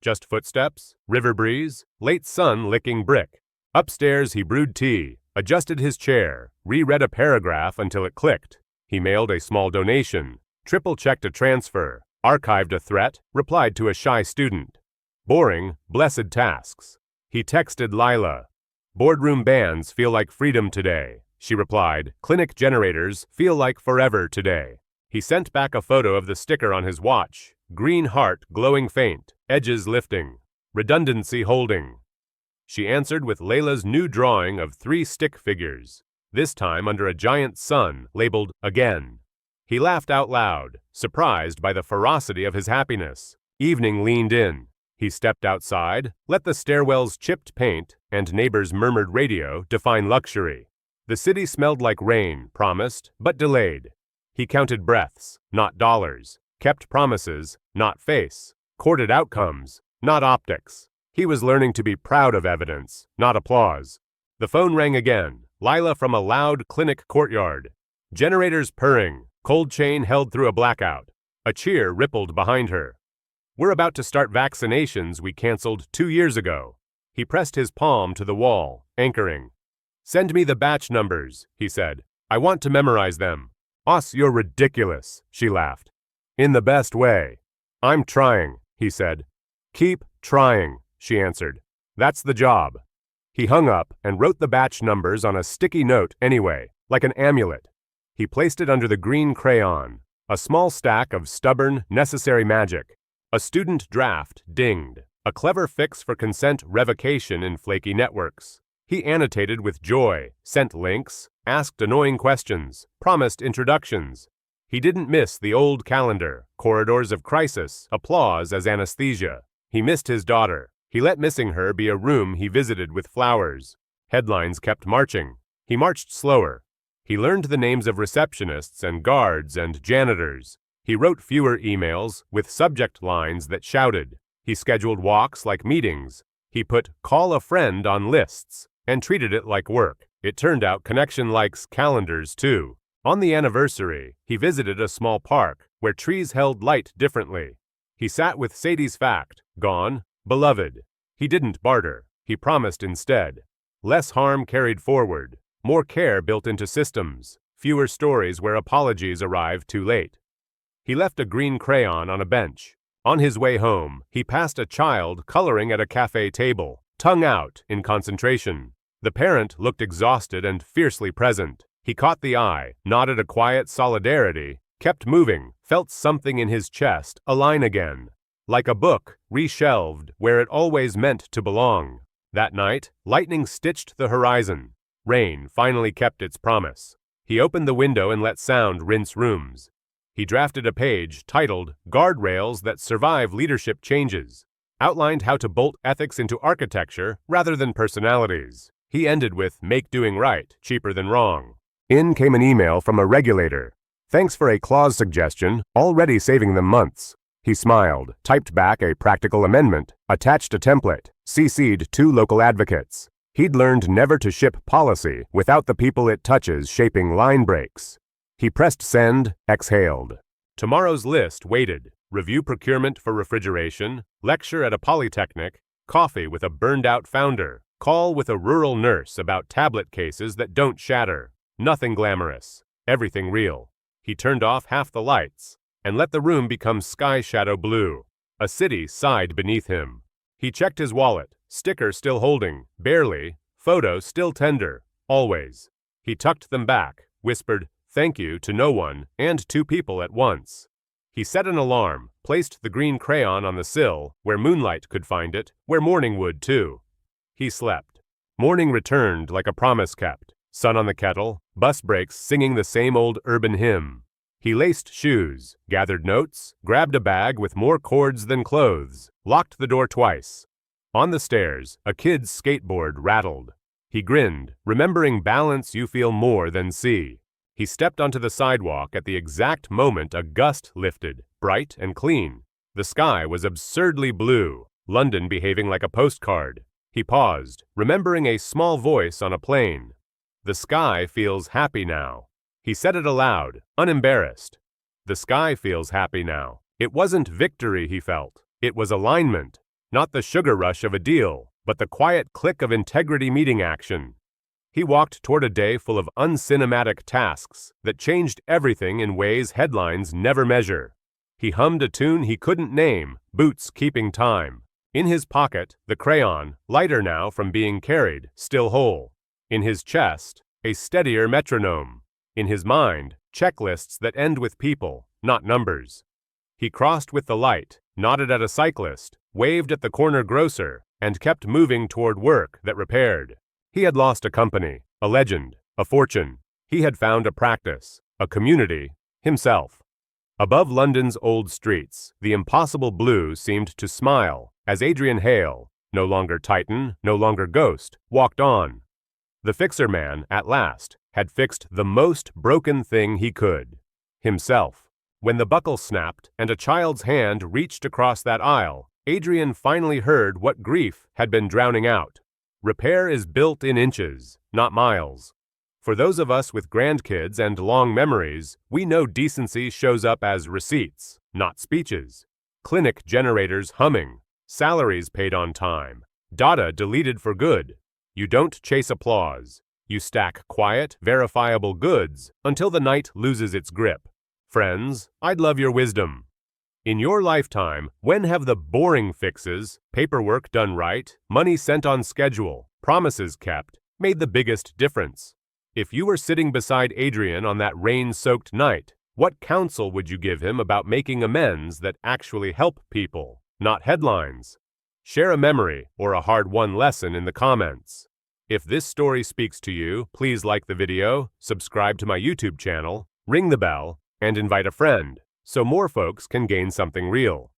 Just footsteps, river breeze, late sun licking brick. Upstairs he brewed tea, adjusted his chair, reread a paragraph until it clicked. He mailed a small donation, triple-checked a transfer, archived a threat, replied to a shy student. Boring, blessed tasks. He texted Lila. Boardroom bands feel like freedom today. She replied, clinic generators feel like forever today. He sent back a photo of the sticker on his watch, green heart glowing faint, edges lifting, redundancy holding. She answered with Layla's new drawing of 3 stick figures, this time under a giant sun labeled again. He laughed out loud, surprised by the ferocity of his happiness. Evening leaned in. He stepped outside, let the stairwell's chipped paint and neighbors' murmured radio define luxury. The city smelled like rain, promised, but delayed. He counted breaths, not dollars, kept promises, not face, courted outcomes, not optics. He was learning to be proud of evidence, not applause. The phone rang again, Lila from a loud clinic courtyard. Generators purring, cold chain held through a blackout. A cheer rippled behind her. We're about to start vaccinations we canceled 2 years ago. He pressed his palm to the wall, anchoring. Send me the batch numbers, he said. I want to memorize them. Os, you're ridiculous, she laughed. In the best way. I'm trying, he said. Keep trying, she answered. That's the job. He hung up and wrote the batch numbers on a sticky note anyway, like an amulet. He placed it under the green crayon, a small stack of stubborn, necessary magic. A student draft dinged, a clever fix for consent revocation in flaky networks. He annotated with joy, sent links, asked annoying questions, promised introductions. He didn't miss the old calendar, corridors of crisis, applause as anesthesia. He missed his daughter. He let missing her be a room he visited with flowers. Headlines kept marching. He marched slower. He learned the names of receptionists and guards and janitors. He wrote fewer emails with subject lines that shouted. He scheduled walks like meetings. He put call a friend on lists and treated it like work. It turned out connection likes calendars too. On the anniversary, he visited a small park where trees held light differently. He sat with Sadie's fact, gone, beloved. He didn't barter. He promised instead. Less harm carried forward, more care built into systems, fewer stories where apologies arrived too late. He left a green crayon on a bench. On his way home, he passed a child coloring at a cafe table, tongue out in concentration. The parent looked exhausted and fiercely present. He caught the eye, nodded a quiet solidarity, kept moving, felt something in his chest align again. Like a book, reshelved where it always meant to belong. That night, lightning stitched the horizon. Rain finally kept its promise. He opened the window and let sound rinse rooms. He drafted a page titled Guardrails That Survive Leadership Changes, outlined how to bolt ethics into architecture rather than personalities. He ended with make doing right cheaper than wrong. In came an email from a regulator. Thanks for a clause suggestion, already saving them months. He smiled, typed back a practical amendment, attached a template, CC'd 2 local advocates. He'd learned never to ship policy without the people it touches shaping line breaks. He pressed send, exhaled. Tomorrow's list waited. Review procurement for refrigeration, lecture at a polytechnic, coffee with a burned-out founder, call with a rural nurse about tablet cases that don't shatter. Nothing glamorous, everything real. He turned off half the lights and let the room become sky shadow blue. A city sighed beneath him. He checked his wallet, sticker still holding, barely, photo still tender, always. He tucked them back, whispered thank you to no one and 2 people at once. He set an alarm, placed the green crayon on the sill, where moonlight could find it, where morning would too. He slept. Morning returned like a promise kept. Sun on the kettle, bus brakes singing the same old urban hymn. He laced shoes, gathered notes, grabbed a bag with more cords than clothes, locked the door twice. On the stairs, a kid's skateboard rattled. He grinned, remembering balance you feel more than see. He stepped onto the sidewalk at the exact moment a gust lifted, bright and clean. The sky was absurdly blue, London behaving like a postcard. He paused, remembering a small voice on a plane. The sky feels happy now. He said it aloud, unembarrassed. The sky feels happy now. It wasn't victory he felt. It was alignment. Not the sugar rush of a deal, but the quiet click of integrity meeting action. He walked toward a day full of uncinematic tasks that changed everything in ways headlines never measure. He hummed a tune he couldn't name, boots keeping time. In his pocket, the crayon, lighter now from being carried, still whole. In his chest, a steadier metronome. In his mind, checklists that end with people, not numbers. He crossed with the light, nodded at a cyclist, waved at the corner grocer, and kept moving toward work that repaired. He had lost a company, a legend, a fortune. He had found a practice, a community, himself. Above London's old streets, the impossible blue seemed to smile as Adrian Hale, no longer Titan, no longer Ghost, walked on. The fixer man, at last, had fixed the most broken thing he could, himself. When the buckle snapped and a child's hand reached across that aisle, Adrian finally heard what grief had been drowning out. Repair is built in inches, not miles. For those of us with grandkids and long memories, we know decency shows up as receipts, not speeches. Clinic generators humming, salaries paid on time, data deleted for good. You don't chase applause. You stack quiet, verifiable goods until the night loses its grip. Friends, I'd love your wisdom. In your lifetime, when have the boring fixes, paperwork done right, money sent on schedule, promises kept, made the biggest difference? If you were sitting beside Adrian on that rain-soaked night, what counsel would you give him about making amends that actually help people, not headlines? Share a memory or a hard-won lesson in the comments. If this story speaks to you, please like the video, subscribe to my YouTube channel, ring the bell, and invite a friend, so more folks can gain something real.